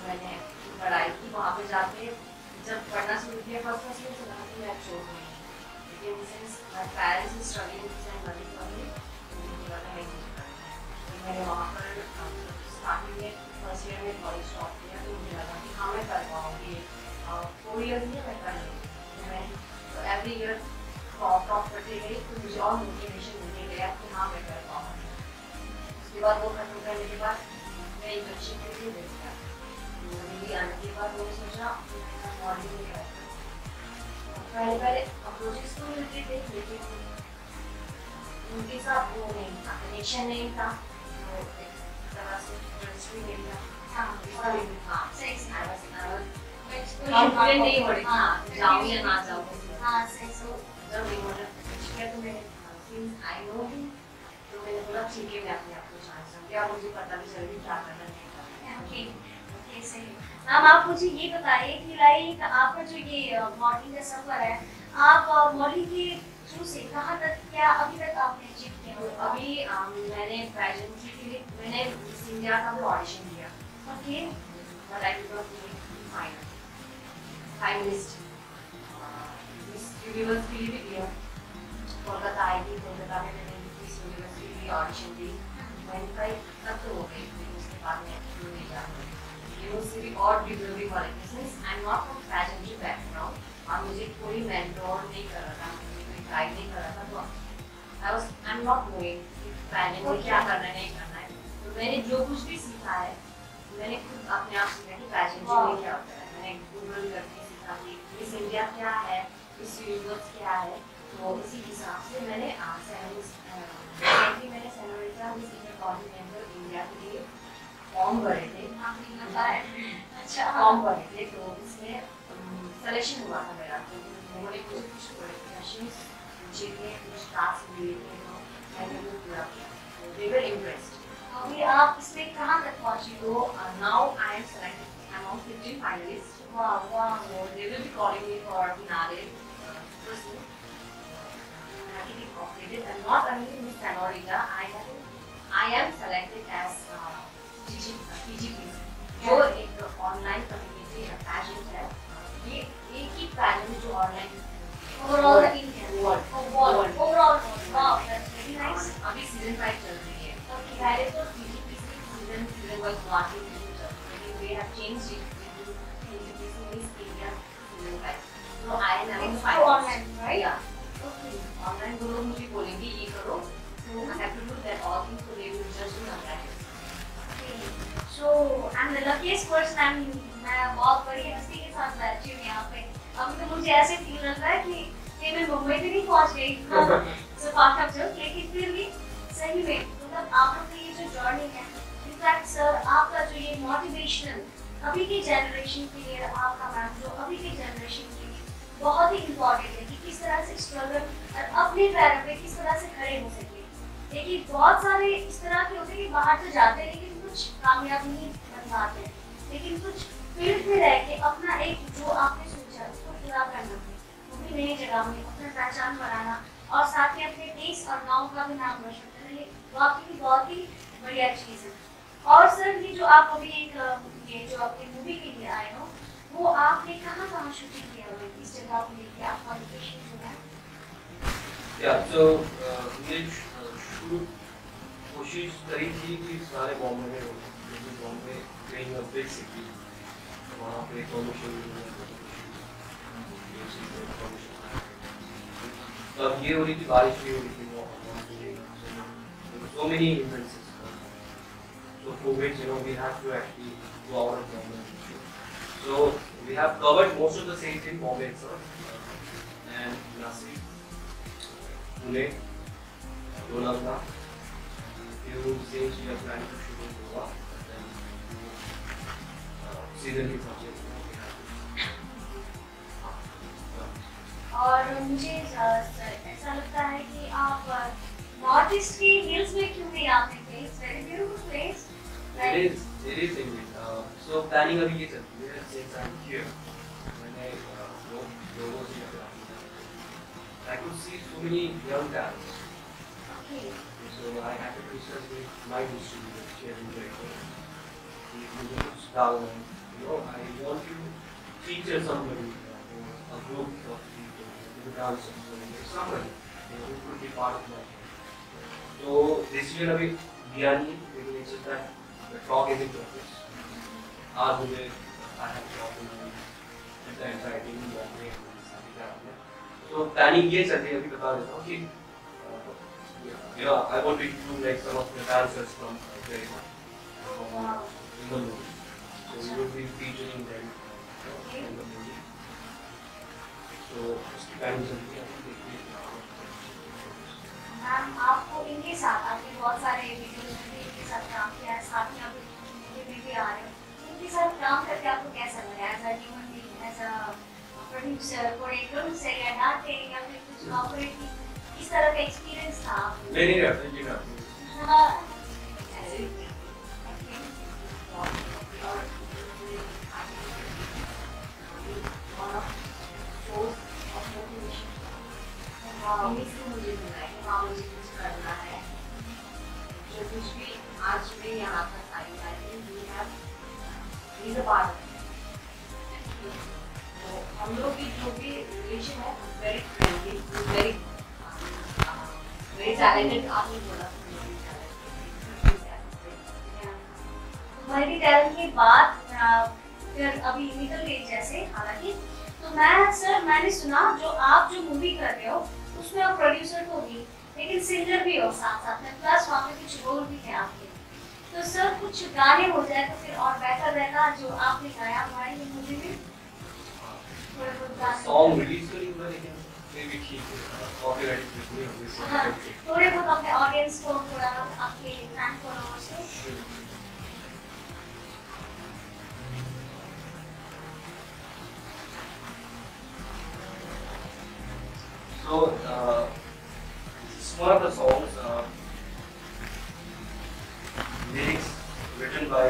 मैंने पढ़ाई की, वहाँ पे जाके जब पढ़ना शुरू किया फर्स्ट में चला कि मैं छोड़ रही हूँ, लेकिन since my parents is struggling to send money for me, तो मैंने वहाँ पर स्टार्टिंग में फर्स्ट ईयर में कॉलेज स्टॉप किया, तो मुझे लगा कि हाँ मैं कर पाऊँगी, 4 ईयर में मैं कर लूँगी। मैं तो एवरी ईयर टॉप करते गई, तो मुझे और मोटिवेशन मिलने गया कि हाँ मैं कर पाऊँगी। उसके बाद वो खत्म करने के बाद मैं इंटर्नशिप के लिए भेज गया, दिल्ली आने के बाद मैंने सोचा मॉडलिंग में करता हूँ। पहले अप्रोचेस तो मिलते थे, लेकिन उनके साथ वो नहीं था, कनेक्शन नहीं था, तो तरह से रजिस्ट्री मिल गया। हाँ सही से कॉन्फिडेंट नहीं हो रही हाँ जाऊँ या ना जाऊँ। हाँ सही से जब रिमोट किया तो मैंने सिंस आई नो हिम तो मैंने बोला ठीक है मैं अपने आप को जान सकती हूँ, मुझे पता भी चल भी क्या करना नहीं करना। ओके ओके सही। मैम आप मुझे ये बताइए कि लाइक आपका जो ये मॉडलिंग का सफर है, आप मॉडलिंग के थ्रू से कहाँ तक क्या अभी तक आपने अचीव किया? तो अभी मैंने पेजेंट्री के लिए मैंने मिस इंडिया का भी ऑडिशन दिया। Okay but I did not gate finalist. Miss universe के लिए भी दिया, कोलकाता आई थी, कोलकाता में मैंने मिस यूनिवर्स के लिए ऑडिशन दी। 25 तक तो हो गई, लेकिन उसके बाद में नहीं जा पाई। ये मुझसे भी और डिजर्विंग वाले business I am not from pageantry background और मुझे कोई मेंटोर नहीं कर रहा था, मुझे कोई गाइड नहीं कर रहा था, तो आई एम नॉट नोइंग कि पेजेंट में क्या करना है नहीं करना है। तो मैंने जो कुछ भी सीखा है मैंने खुद अपने आप सीखा कि पेजेंट्री में क्या होता है। मैंने गूगल करके सीखा कि मिस इंडिया क्या है, मिस यूनिवर्स क्या है, तो इसी हिसाब से मैंने मैंने सेनोरिटा मिस इंटरकॉन्टिनेंटल इंडिया के लिए फॉर्म भरे थे। अच्छा फॉर्म भरे थे तो इसमें सिलेक्शन हुआ था मेरा। तो उन्होंने मुझे कुछ क्वेश्चंस पूछे थे, कुछ टास्क दिए थे, तो मैंने वो पूरा किया। दे वर इम्प्रेस्ड। अभी आप इसमें कहाँ तक पहुँची हो? So now I am selected among 15 finalists. वाह वाह So they will be calling me for finale person. I will be completed and not only Miss Senorita, I am selected as PGP. जो एक ऑनलाइन कम्युनिटी पैजेंट है, ये एक ही pageant जो online overall India world overall वाह that's very nice. अभी season 5 चल रही है। ओके पहले तो PGP सीजन वाज वाकिंग, लेकिन we have changed it to PGP Miss India season 5. So I am among the finalists. Online right? Yeah. Okay online वो लोग मुझे बोलेंगे ये करो, so I have to do that all things, so they will judge me on that. So I am the luckiest person. मैं बहुत बड़ी हस्ती के साथ बैठी हूँ यहाँ पे। अभी तो मुझे ऐसे फील हो रहा है कि मैं मुंबई भी नहीं पहुँच गई। सो पार्ट ऑफ जोक, लेकिन फिर भी सही में मतलब आप लोग की ये जो जर्नी है, इनफैक्ट सर आपका जो ये मोटिवेशनल अभी की जनरेशन के लिए, आपका मैम जो अभी की जनरेशन के लिए बहुत ही इम्पोर्टेंट है कि किस तरह से स्ट्रगल और अपने पैरों पे किस तरह से खड़े हो सके। देखिए बहुत सारे इस तरह के होते हैं कि बाहर तो जाते हैं लेकिन कुछ कामयाब नहीं बन पाते, लेकिन कुछ फील्ड में रह के अपना एक जो आपने सोचा उसको पूरा करना, वो भी नई जगह में अपना पहचान बनाना और साथ में अपने देश और गांव का भी नाम रोशन करना, ये वाकई बहुत ही बढ़िया चीज़ है। और सर ये जो आप अभी एक ये जो अपनी मूवी के लिए आए हो, वो आपने कहाँ शूटिंग किया हुआ है, किस जगह पे लेके आपका लोकेशन जो है? Yeah, so ये शुरू कोशिश करी थी कि सारे बॉम्बे में हो, लेकिन Bombay being a big city, वहाँ पे परमिशन तब ये हो रही थी, बारिश भी हो रही थी, so many hindrances. So for which we have to actually go out of Bombay. So we have covered most of the states in Bombay itself, and Nasik, Pune, Lonavala. Few states we are planning to shoot in Goa, and then seasonally project. और मुझे ऐसा लगता है कि आप north east की hills में क्यों नहीं आते थे? It's very beautiful place. It is indeed. So planning अभी ये चलती है since I'm here. मैंने लोगों से I could see so many young talents. Okay. So I had to discuss with my distributor, sharing director. He was down, I want to feature somebody, a group of people, dancers, somebody who could be part of my show. So this year अभी दिया नहीं, लेकिन it's just that the talk is in progress. आज मुझे I have to talk with the entire team Bombay and so planning ये चल रही है, अभी बता देता हूँ कि I want to include like some of the dancers from Kerala, from the movie. So we will be featuring them in the movie. So उसकी planning चल रही है, मैम आपको इनके साथ आपके बहुत सारे वीडियोस में इनके जिनके साथ काम किया है, साथ में अभी मूवी में भी आ रहे हो, उनके साथ काम करके आपको कैसा लगा? As a human being, as a producer, choreographer से या डांटिंग या फिर कुछ ऑपरेटिंग, इस तरह का एक्सपीरियंस था आपको? नहीं रहता ये ना। हाँ, मुझे मिला है कि हाँ मुझे कुछ करना है, जो कुछ भी आज मैं यहाँ तक आई है, पार्ट तो हम लोग की जो भी रिलेशन है very friendly, very very talented. आपने बोला मल्टी टैलेंट की बात फिर अभी निकल गई जैसे, हालांकि तो मैंने सुना जो मूवी कर रहे हो उसमें आप प्रोड्यूसर तो भी, लेकिन सिंगर भी हो साथ साथ में, प्लस वहाँ पे कुछ रोल भी है आपके। तो सर कुछ गाने हो जाए तो फिर और बेहतर रहता, जो आपने गाया हमारी मूवी में। थोड़े बहुत गाने सॉन्ग रिलीज तो नहीं हुआ लेकिन फिर भी ठीक है, कॉपीराइट नहीं होंगे। हाँ, थोड़े बहुत अपने ऑडियंस को, थोड़ा आपके फैन फॉलोअर्स को। So, this is one of the songs, lyrics written by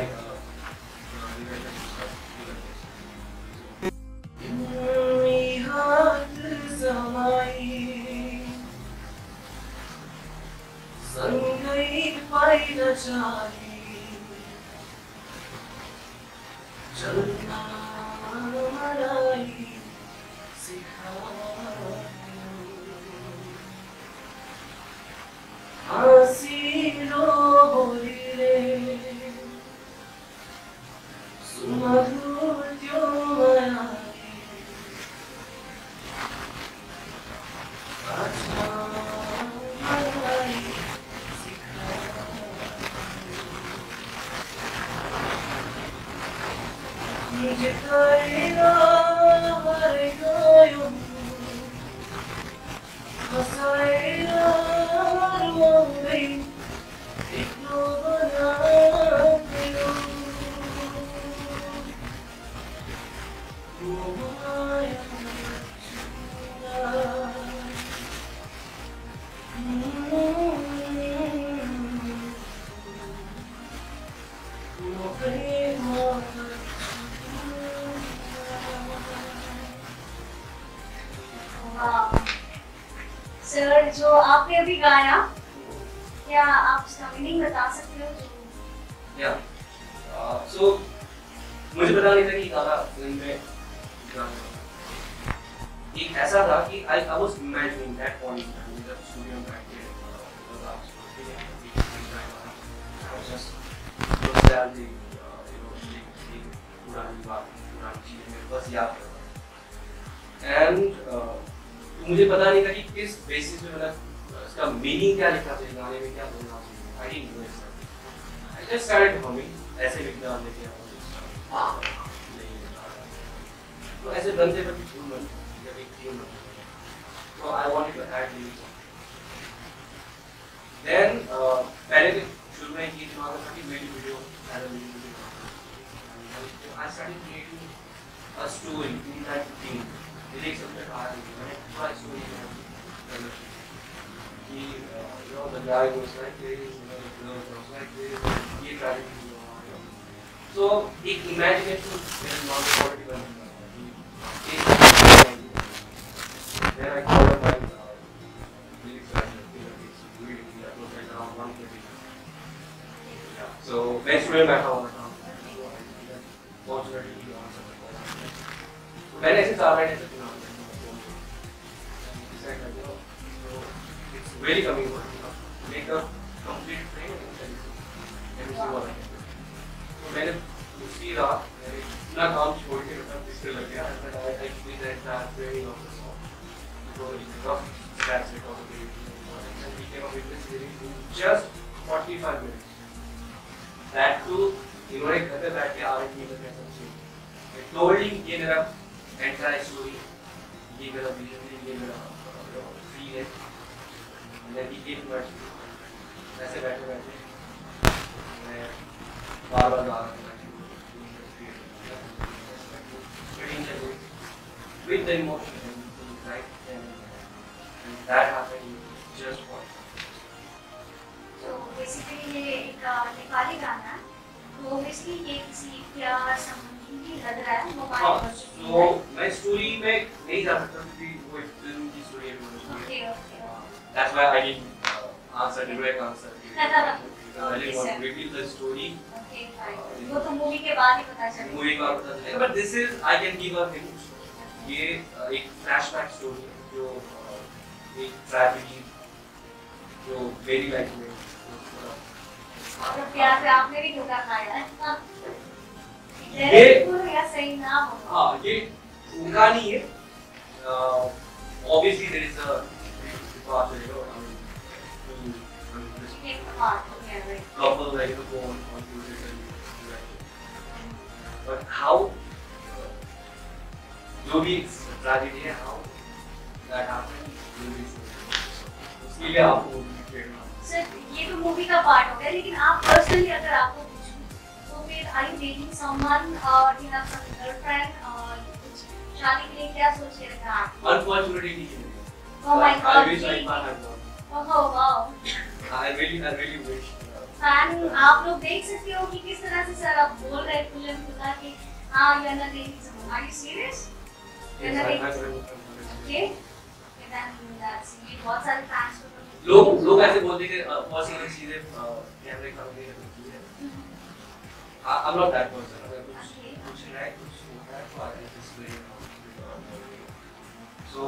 sir जो आपने अभी गाया, क्या आप उसका मीनिंग बता सकते हो? या सो मुझे पता नहीं था कि गाना फिल्म में एक ऐसा था कि I was imagining that point जब स्टूडियो में बैठे पुरानी बात, पुरानी चीजें बस याद करता। एंड मुझे पता नहीं था कि किस बेसिस पे, मतलब इसका मीनिंग क्या लिखा चाहिए, गाने में क्या बोलना चाहिए। I didn't know it. I just started humming, ऐसे लिखना लेके तो ऐसे बनते बनते ट्यून बन जब एक ट्यून बन तो I wanted to add lyrics. Then पहले तो शुरू में ये दिमाग में था कि music video add music video. I started creating a story in that thing. Lyrics अपने आ रही है, मैंने पूरा स्टोरी में कि you know the guy was like this, you know the girl was like this, ये tragedy हुआ। So एक imagination मेरे दिमाग में already बन गया कि then I called up my lyrics writer, it's really that was like around 1:30. Yeah, so मैं स्टूडियो में बैठा हुआ था, fortunately he answered the call. तो मैंने ऐसे 4 लाइन ऐसे सुना, it's really coming good, make a complete frame and then let me see what I can do. तो मैंने उसी रात मैंने इतना काम छोड़ के मतलब इससे लग गया, and I did the entire framing of the song. So it's rough scratch because of the and we came up with this lyric in just 45 minutes. That too, इन्होंने घर पे बैठ के R&B में कैसा चाहिए, told him ये मेरा entire story, ये मेरा vision है, ये मेरा feel है, and then he came to my studio. ऐसे बैठे बैठे मैं बार-बार गा रहा था with the emotion and the right and that happened just once. तो बेसिकली ये एक नेपाली गाना है, तो बेसिकली ये किसी प्यार संबंधी लग रहा है मोबाइल पर। तो मैं स्टोरी में नहीं जा सकता क्योंकि वो एक फिल्म की स्टोरी है। Okay okay. That's why I didn't answer direct answer because I didn't want to reveal the story. Okay fine. वो तो मूवी के बाद ही पता चलेगा। मूवी का पता चलेगा, but this is I can give a hint. ये एक फ्लैशबैक स्टोरी है जो एक ट्रेजेडी जो वेरी लाइक में और प्यार से आपने भी धोखा खाया है। ये या सही नाम होगा। हाँ ये उनका नहीं है। Obviously there is a departure, you know, this couple like go on to this and but how जो भी ट्रेजेडी है how that happened उसके लिए आपको सर ये तो मूवी का पार्ट हो गया, लेकिन आप पर्सनली अगर आपको पूछूं तो फिर आर यू डेटिंग समवन और यू हैव सम गर्लफ्रेंड और कुछ शादी के लिए क्या सोच के रखा है? unfortunately Oh my God, I wish I really? had one. Oh wow. I really wish. Fan आप लोग देख सकते हो कि किस तरह से सर आप बोल रहे हैं खुले खुला कि हाँ you are not dating someone. Are you serious? Yes, I'm okay then that's ये बहुत सारे फैंस को लोग ऐसे बोलते हैं कि बहुत सी चीजें कैमरे का नहीं है। I'm not that person. अगर कुछ है कुछ होता है तो I can display it. So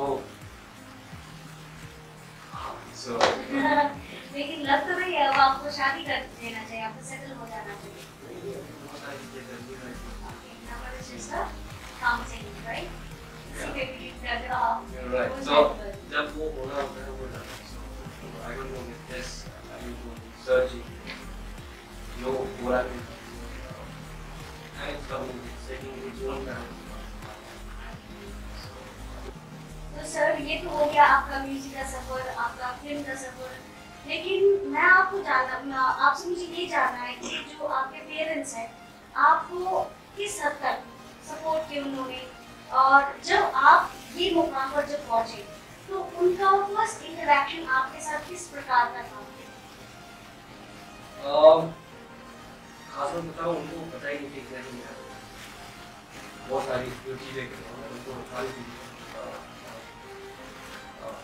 लेकिन लग तो नहीं है, अब आपको शादी कर देना चाहिए, आपको सेटल हो जाना चाहिए। हमारे सिस्टर काम से ही राइट इसी पे भी कर रहा हूं। you're right. So जब वो होना होता है वो जाता है. So I don't know if this I need to searching. No, what I mean. And it's coming, it's taking its own time. तो सर ये तो हो गया आपका म्यूजिक का सफर, आपका फिल्म का सफर, लेकिन मैं आपको आपसे मुझे ये जानना है कि जो आपके पेरेंट्स हैं आपको किस हद तक सपोर्ट किया उन्होंने, और जब आप ये मुकाम पर जब पहुंचे तो उनका फर्स्ट इंटरेक्शन आपके साथ किस प्रकार का था? खास बात बताऊं उनको पता ही नहीं कि क्या है मेरा बहुत सारी जो चीजें उनको सारी चीजें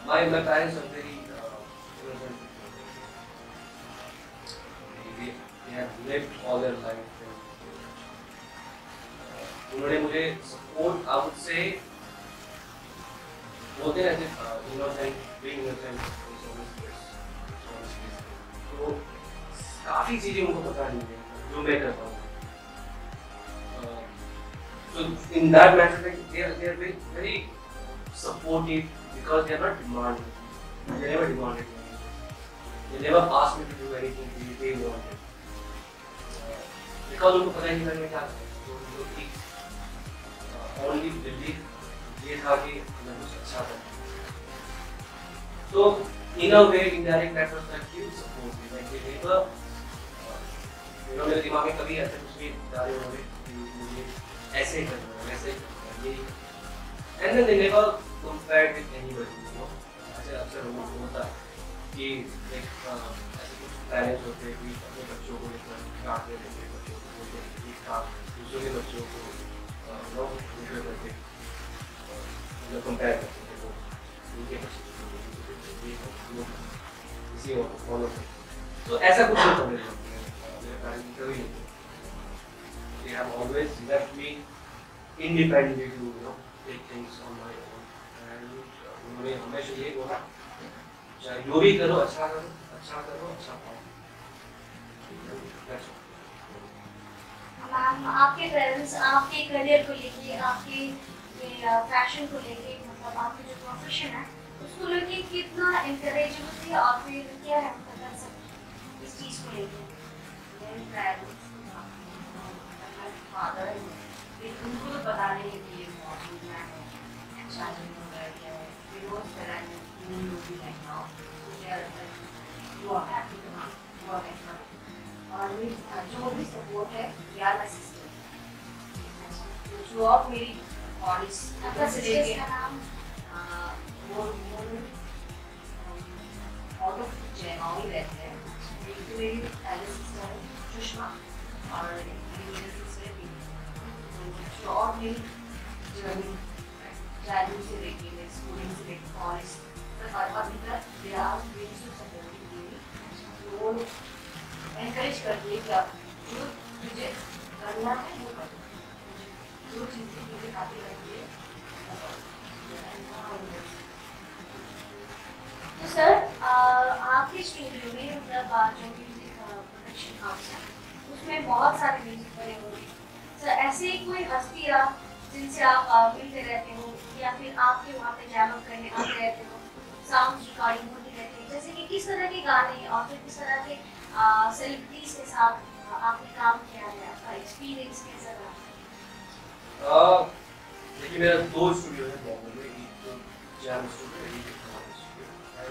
my parents are very they have lived all their life उन्होंने मुझे support I would say बोलते हैं ऐसे innocent being innocent is always best तो काफी चीजें उनको पता नहीं है जो मैं करता हूँ so in that matter like they are very supportive because they are not demanding. They never demanded me. They never asked me to do anything they wanted. Because उनको पता ही नहीं मैं क्या करता हूँ, तो उनकी only belief ये था कि मैं कुछ अच्छा करूँ. So in a way, indirect that was like huge support. Like they never, मेरे दिमाग में कभी ऐसा कुछ नहीं डाले उन्होंने मुझे ऐसे ही करना है, वैसे ही करना है, ये. And then they never compared with anybody, you know. ऐसे अक्सर होता है कि like ऐसे कुछ पेरेंट्स होते हैं कि अपने बच्चों को लेकर डांट देते हैं, बच्चों को बोलते हैं कि दूसरों के बच्चों को लोग दूसरे करके मतलब कंपेयर करते हैं वो उनके बच्चे इसी और फॉलो करते हैं तो ऐसा कुछ नहीं था मेरे पेरेंट्स कभी नहीं they have always left me independently to take things on my own. उन्होंने हमेशा ये बोला चाहे जो भी करो अच्छा करो अच्छा पाओ। मैम आपके पेरेंट्स आपके करियर को लेके आपके फैशन को लेके मतलब आपके जो प्रोफेशन है उसको लेके कितना एनकरेजेबल थे और फिर क्या है कर सकते इस चीज को लेके? फादर उनको तो पता नहीं कि ये मॉडल क्या है शादी हो गया क्या है फिर वो तरह की movie like now you are happy to और थ्रू आउट मेरी कॉलेज आपका से सिस्टर्स लेके का नाम? वो आउट ऑफ जयगांव ही रहते हैं। एक तो मेरी एल्डर सिस्टर है सुषमा और एक मेरी सिस्टर है थ्रू आउट मेरी जर्नी चाइल्डहुड से लेके मेरी स्कूलिंग से लेके कॉलेज तक और अभी तक they are very so supportive me. वो एनकरेज करती है कि आप जो तुझे करना है वो कर, जो चीज़ें तुझे खाती रहती है। तो सर आपके स्टूडियो में मतलब जो म्यूजिक प्रोडक्शन हाउस है उसमें बहुत सारे म्यूजिक बने हुए हैं। सर ऐसे ही कोई हस्ती आप जिनसे आप मिलते रहते हो या फिर आपके वहाँ पे जैम अप करने आते रहते हो, साउंड रिकॉर्डिंग होती रहती है, जैसे कि किस तरह के गाने और फिर किस तरह के सेलिब्रिटीज के साथ आपने काम किया है, आपका एक्सपीरियंस कैसा रहा? देखिए मेरा 2 स्टूडियो है बॉम्बे में, एक तो जैम स्टूडियो है, एक हमारा स्टूडियो है।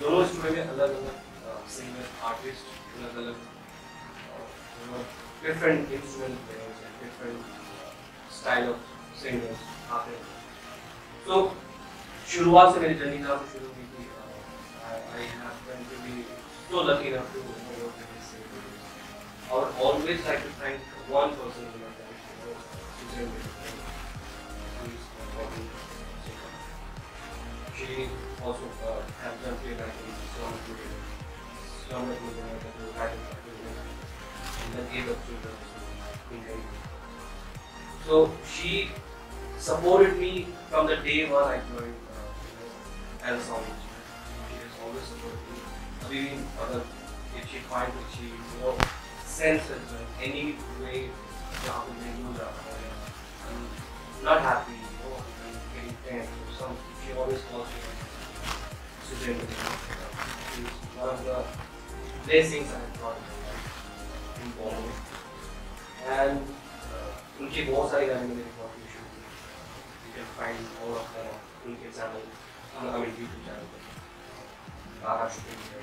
दोनों स्टूडियो में अलग अलग सिंगर आर्टिस्ट, अलग अलग different instrument players and different style of singers आते हैं। तो शुरुआत से मेरी जर्नी जहाँ से शुरू हुई थी, I have to be so lucky enough to work with this celebrities. I would always like to thank one person in my life, Suzanne Miller, who is my hobby singer. She also has done playback in Slumdog Millionaire, and then gave up to the Queen. So she supported me from the day one I joined as a song engineer. She has always supported me. अभी भी अगर if she finds that she senses any way जहाँ पे मैं use आता है I'm not happy, I'm getting tense or something, she always calls me Suzanne. She's one of the blessings I have got in my life in Bombay. And उनकी बहुत सारी गाने मैंने रिकॉर्ड की शुरू की, you can find all of them उनके channel, YouTube channel पर गाना शूटिंग है,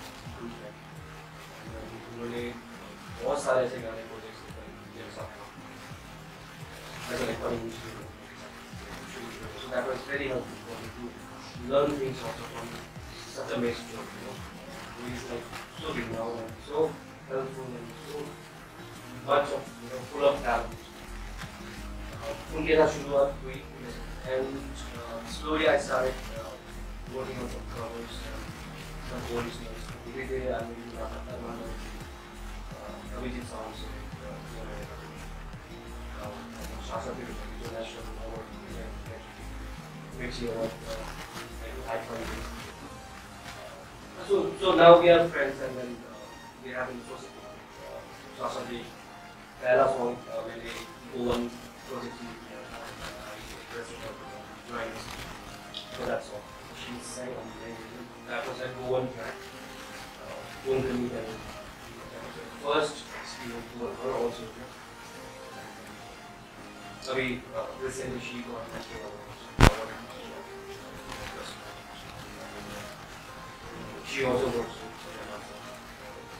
उन्होंने बहुत सारे ऐसे गाने प्रोजेक्ट्स मेरे साथ ऐसा रिकॉर्डिंग शुरू किया। So that was very helpful for me to learn things also from such a maestro, who is like so renowned and so helpful and so much of full of talent. उनके साथ शुरुआत हुई and slowly I started working on some covers. धीरे धीरे आगे Abhijit sound से शास्त्री जो national award मिर्ची award so now we are friends and then we have been so Shastri पहला सॉन्ग मैंने Goan project joined for that song. She sang amazing. That was a Goan track. Goan Comedian. That was the first experience for her also. Abhi recently she got national awards. She also works with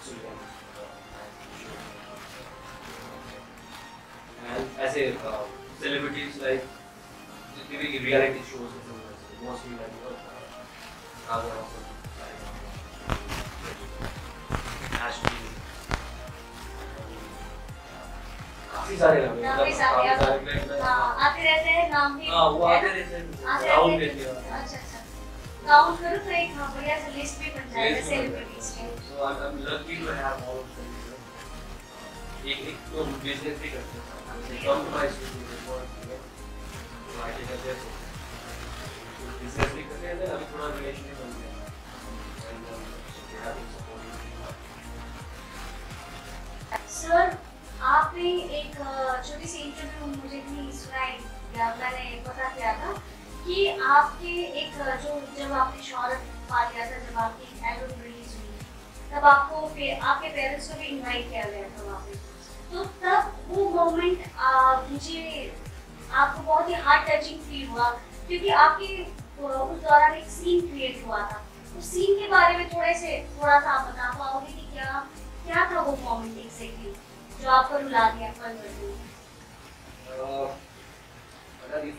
Suleiman. And as a celebrities like giving reality shows, mostly like काफी सारे आते रहते हैं नाम भी। वो आते रहते हैं राउंड देते हैं। अच्छा काउंट करो तो एक बढ़िया सा लिस्ट भी बन जाएगा सेलिब्रिटीज की। So I'm lucky to have all of them. एक तो बिजनेस भी करते हैं। They come to my studio for I take a guess. Business भी करते हैं, अभी थोड़ा रिलेशन बन गया। सर आपने एक छोटी सी इंटरव्यू मुझे भी सुनाई या मैंने पता किया था कि आपके एक जो जब आपने शोहरत पा लिया था, जब आपकी एल्बम रिलीज हुई तब आपको आपके पेरेंट्स को भी इनवाइट किया गया था वहाँ पे, तो तब वो मोमेंट मुझे आपको बहुत ही हार्ट टचिंग फील हुआ क्योंकि आपके उस दौरान एक सीन क्रिएट हुआ था। उस सीन के बारे में थोड़ा सा आप बता पाओगे कि क्या था वो मोमेंट एग्जैक्टली जो आपको रुला दिया पल भर में?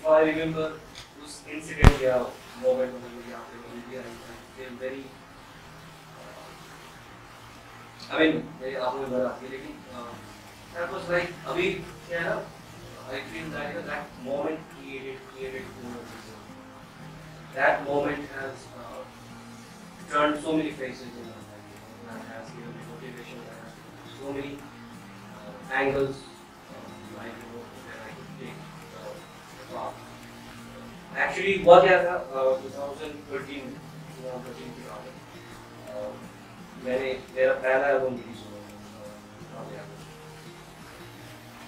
if I remember उस incident या moment में मुझे यहाँ पे मिली I feel very I mean मेरे आप लोग बता आती है लेकिन that was like अभी क्या है ना I feel that that moment created that moment has turned so many faces in my life. That has given me motivation. That has given so many angles like that I could take the path. Actually, what क्या था 2013 के बाद मैंने मेरा पहला album release हुआ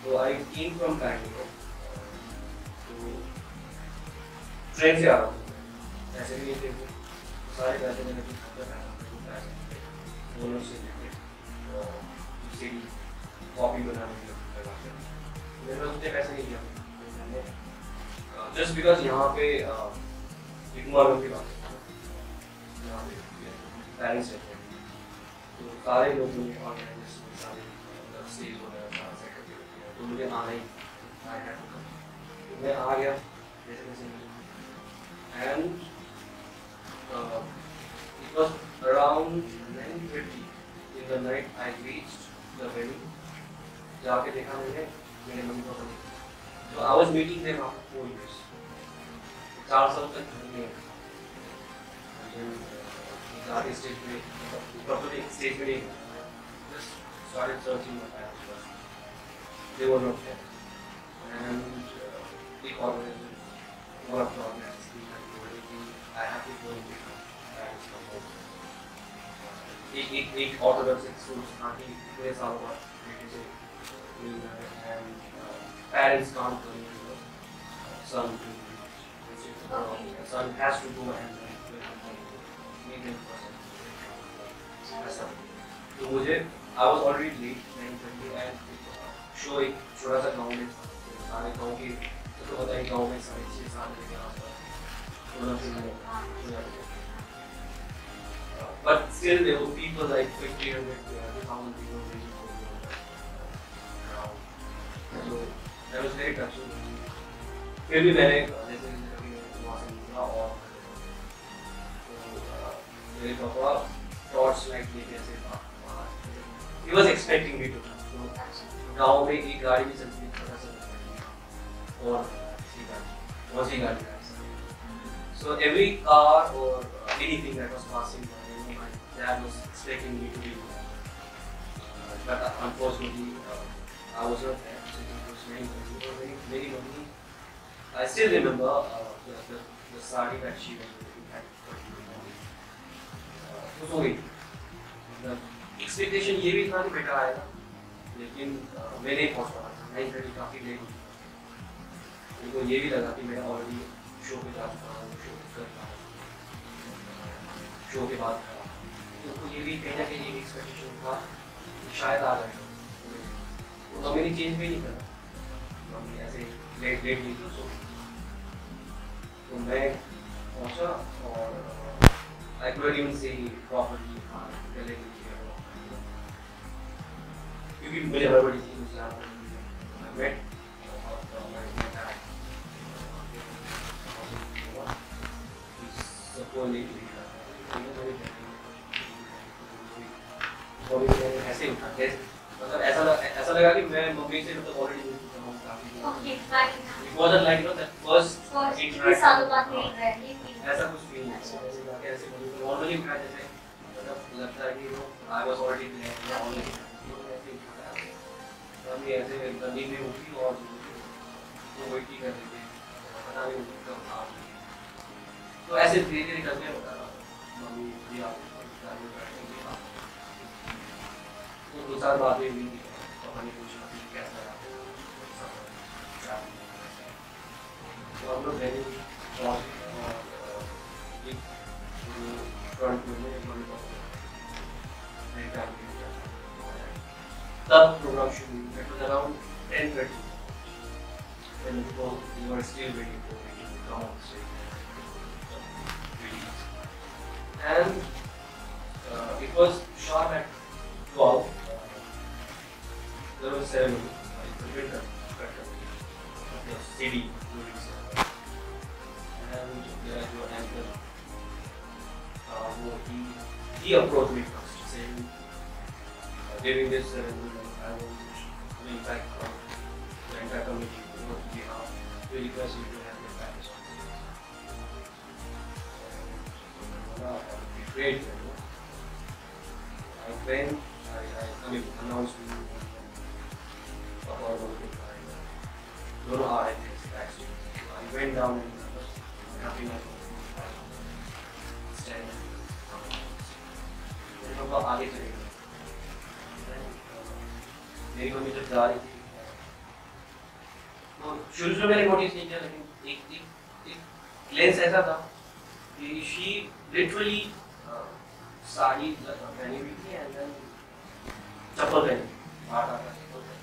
तो I came from Bangalore तो ट्रेन से आ रहा हूँ ऐसे भी नहीं थे सारे पैसे मैंने कुछ दोनों से लेके सीडी कॉपी बनाने के लिए मेरे पास उतने पैसे नहीं दिया मैंने जस्ट बिकॉज यहाँ पे एक मालूम की बात यहाँ पे पेरेंट्स रहते हैं तो सारे लोग मुझे ऑर्गेनाइजर्स सारे स्टेज वगैरह सारा सेटअप किया तो मुझे आना ही तो मैं आ गया जैसे जैसे and it was around 9:30 in the night I reached the venue जाके देखा मैंने मेरे मम्मी पापा ने so I was meeting them after 4 years 4 साल तक घर में जाके स्टेज पे प्रॉपर्ली स्टेज पे just started searching my parents first they were not there and the organization one of the organizers I have to go and pick up parents from home एक Orthodox school आके पूरे साल बाद बेटे से मिलना है and parents can't go son has to go and meet them first ऐसा तो मुझे I was already late 9:30 and show एक छोटा सा गाँव में सारे गाँव के तो पता है गाँव में 6:30 बजे आसपास but still there were people like 1,500 to 1,000 people waiting for me around. So that was very touching. फिर भी मैंने जैसे कभी वहाँ से निकला और मेरे पापा टॉर्च लाइट लेके ऐसे he was expecting me to come. तो गाँव में एक गाड़ी भी चलती थी छोटा सा और सी गाड़ी So every car or anything that was passing by, my dad was expecting me to be there. But unfortunately, I was not there. So it was very lonely. I still remember the sari that she was wearing at 40. So the expectation ये भी था कि बेटा आएगा, लेकिन मैं नहीं पहुँच रहा था. 9:30 काफी लेट हो गया. मुझे ये भी लगा कि मैं ऑलरेडी शो पे जा चुका हूँ शो के बाद तो ये भी कहीं ना कहीं एक एक्सपेक्टेशन था शायद आ जाएगा तो मैंने चेंज भी नहीं करा मम्मी ऐसे लेट नहीं थी तो मैं पहुंचा और I couldn't even say properly क्योंकि मुझे हड़बड़ी थी मुझे मैं ऐसे उठा मतलब ऐसा लगा कि मैं मम्मी से मतलब ऑलरेडी मिल चुका हूँ काफी it wasn't like that first interaction ऐसा कुछ फील नहीं ऐसे नॉर्मली उठा जैसे मतलब लगता है कि I was already there already mummy ऐसे नींद में उठी और वो वेट कर रही थी पता नहीं कब आ तो ऐसे धीरे-धीरे करके होता रहा मम्मी भी आप तो दो चार बातें हुई पापा ने पूछा कि कैसा रहा तो हम लोग गए और एक फ्रंट में मम्मी पापा मेरी फैमिली तब प्रोग्राम शुरू हुई it was around 10:30 when we were still waiting for me to come on stage and it was shot at 12. There was a ceremony, the CD release. he approached me first, saying, during this ceremony, I want to invite the entire committee, to request you to have your package. That would be great. When I announced to you about दोनों आ रहे थे backstage. I went down and was happy my stand. मेरे पापा आगे चले गए. मेरी mummy जब जा रही थी, तो शुरू से मैंने नोटिस नहीं किया, लेकिन एक ग्लेंस ऐसा था कि she literally साड़ी पहनी हुई थी and then चप्पल पहनी, बाटा का चप्पल पहनी.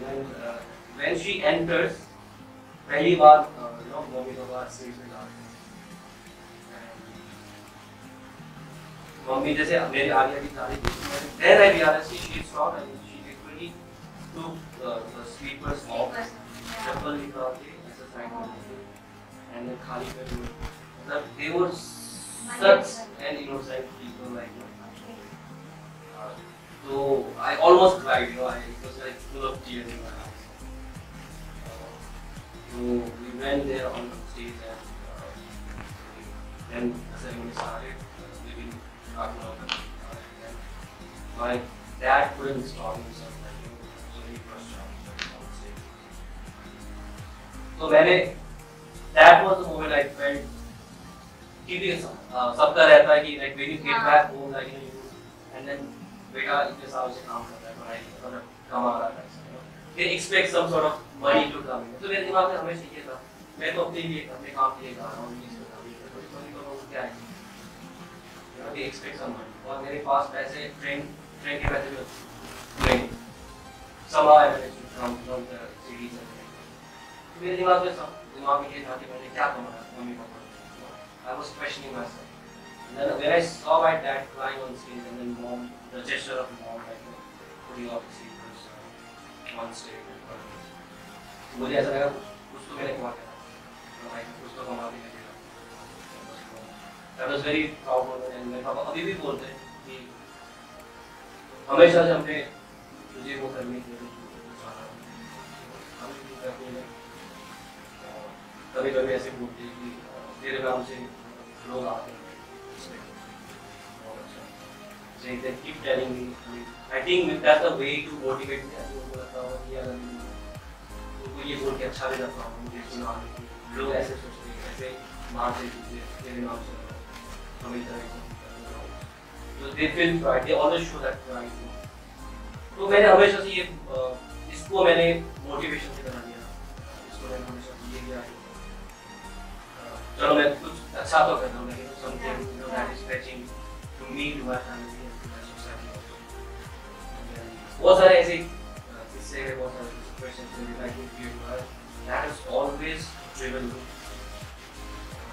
And when she enters, पहली बार मम्मी पापा स्टेज पे जा रहे हैं. मम्मी जैसे मेरे आगे जा रही थी, then I realized she stopped and she literally took the sleepers off, चप्पल निकाल के ऐसा साइड में रखी, and then खाली पैर में, मतलब they were such an innocent people like that. So I almost cried, it was like full of tears in my eyes. So we went there on stage and then the ceremony started. Leaving and my dad couldn't stop himself, so he rushed out on stage. So that was the moment I felt. सबका रहता है कि like when you get back home, like and then बेटा इतने सालों से काम कर रहा है, पढ़ाई मतलब कमा रहा है, they expect some sort of money to come in. तो मेरे दिमाग में हमेशा ये था, मैं तो अपने लिए अपने काम के लिए कर रहा हूँ, तो क्या है, they expect some money. और मेरे पास पैसे ट्रेन के पैसे भी नहीं, somehow I managed to come from the cities and मेरे दिमाग में ये था कि मैंने क्या कमाया mummy papa. I was questioning myself. And then when I saw my dad crying on stage, and then mom, the gesture of mom, like putting up the sleepers on stage, मुझे ऐसा लगा कुछ तो मैंने कमा करा, कुछ तो कमा के लेके. That was very proud moment, and मेरे पापा अभी भी बोलते हैं कि हमेशा से हमने तुझे वो करने के लिए कभी ऐसे बोलते हैं कि तेरे नाम से लोग आते हैं. So they keep telling me. I think that's the way to motivate me. उनको लगता होगा कि अगर उनको ये बोल के अच्छा भी लगता होगा, मुझे सुना लोग ऐसे सोचते हैं, ऐसे मारते हैं तेरे नाम से हमें तरह. So they feel pride. They always show that pride. तो मैंने हमेशा से ये इसको मैंने मोटिवेशन से बना दिया. इसको मैंने हमेशा ये किया. चलो मैं कुछ अच्छा तो कर रहा हूँ, लेकिन something that is fetching to me, to my family, and to my society. बहुत सारे ऐसे किस्से हैं, बहुत सारे situations where I can feel that has always driven me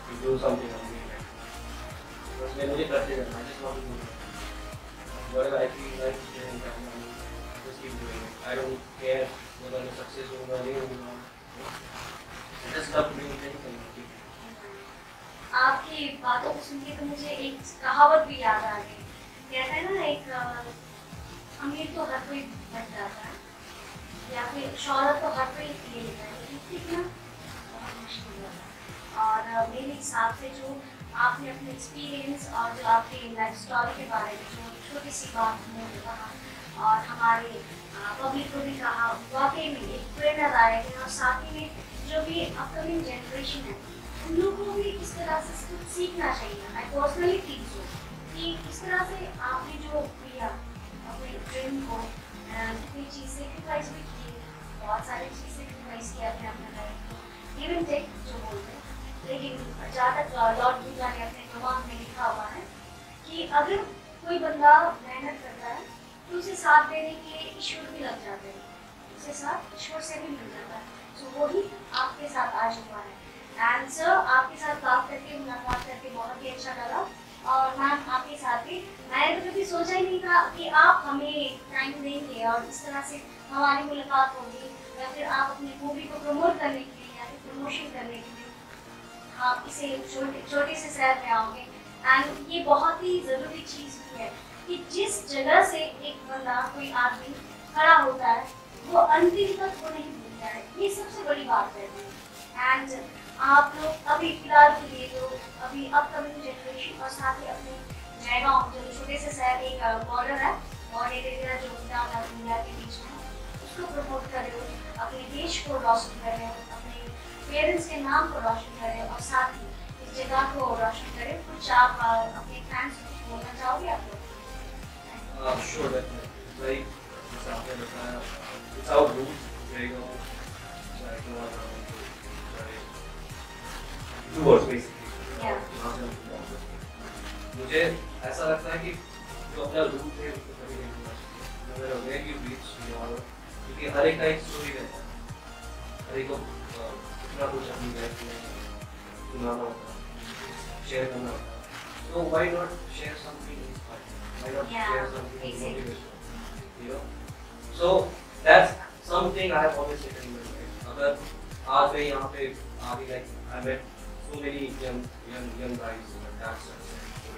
to do something amazing. बस मैं मुझे करते रहना, I just want to do it. Whatever I feel like doing, just keep doing it. I don't care whether I'm successful or not. I just love doing things and keep. आपकी बातों को सुन के तो मुझे एक कहावत भी याद आ गई. कहते हैं ना, एक अमीर तो हर कोई बन जाता है, या फिर शोहरत तो हर कोई ले लेता है, लेकिन कितना बहुत मुश्किल होता है. और मेरे हिसाब से जो आपने अपने एक्सपीरियंस और जो आपके लाइफ स्टोरी के बारे में जो छोटी सी बात मुझे कहा और हमारे पब्लिक को भी कहा, वाकई में एक प्रेरणादायक है. और साथ ही में जो भी अपकमिंग जनरेशन है, उन लोगों को भी इस तरह से कुछ सीखना चाहिए. मैं पर्सनली फील हूँ कि इस तरह से आपने जो किया अपने ड्रीम को, कितनी चीज़ सेक्रीफाइस भी की, बहुत सारी चीज़ सेक्रीफाइस किया आपने अपने लाइफ को, गिव एंड टेक जो बोलते हैं. लेकिन जहाँ तक लॉर्ड बुद्धा ने अपने दिमाग में लिखा हुआ है कि अगर कोई बंदा मेहनत करता है तो उसे साथ देने के लिए ईश्वर भी लग जाते हैं, उसे साथ ईश्वर से भी मिल जाता है. तो वही आपके साथ आज हुआ है. एंड सर, आपके साथ बात करके, मुलाकात करके बहुत ही अच्छा लगा. और मैम आपके साथ भी मैंने तो कभी सोचा ही नहीं था कि आप हमें टाइम देंगे और इस तरह से हमारी मुलाकात होगी, या फिर आप अपनी मूवी को प्रमोट करने के लिए या फिर प्रमोशन करने के लिए आप इसे छोटे से शहर में आओगे. एंड ये बहुत ही ज़रूरी चीज़ भी है कि जिस जगह से एक बंदा कोई आदमी खड़ा होता है वो अंतिम तक वो नहीं भूलता है, ये सबसे बड़ी बात है। एंड आप लोग अभी फिलहाल के लिए जो अभी अपकमिंग जनरेशन और साथ ही अपने जयगांव जो छोटे से शहर एक बॉर्डर है और एक एरिया जो भूटान और इंडिया के बीच में है, उसको प्रमोट कर रहे हो, अपने देश को रोशन कर रहे हो, अपने पेरेंट्स के नाम को रोशन कर रहे हो और साथ ही इस जगह को रोशन कर रहे हो। कुछ आप अपने फैंस को बोलना चाहोगे आप लोग? Sure, definitely. Like जैसे आपने बताया, it's our roots, Jaigaon, two words basically. Yeah. मुझे ऐसा लगता है कि जो अपना रूट है उसको कभी नहीं भूलना चाहिए। No matter where you reach tomorrow, क्योंकि हर एक का एक स्टोरी रहता है, हर एक को कुछ ना कुछ अपनी लाइफ में सुनाना होता है, शेयर करना होता है। So why not share something inspiring? Why not share something motivational? You know? So that's something I have always taken in my life. अगर आज मैं यहाँ पे आगे like I met so many young guys, dancers, and so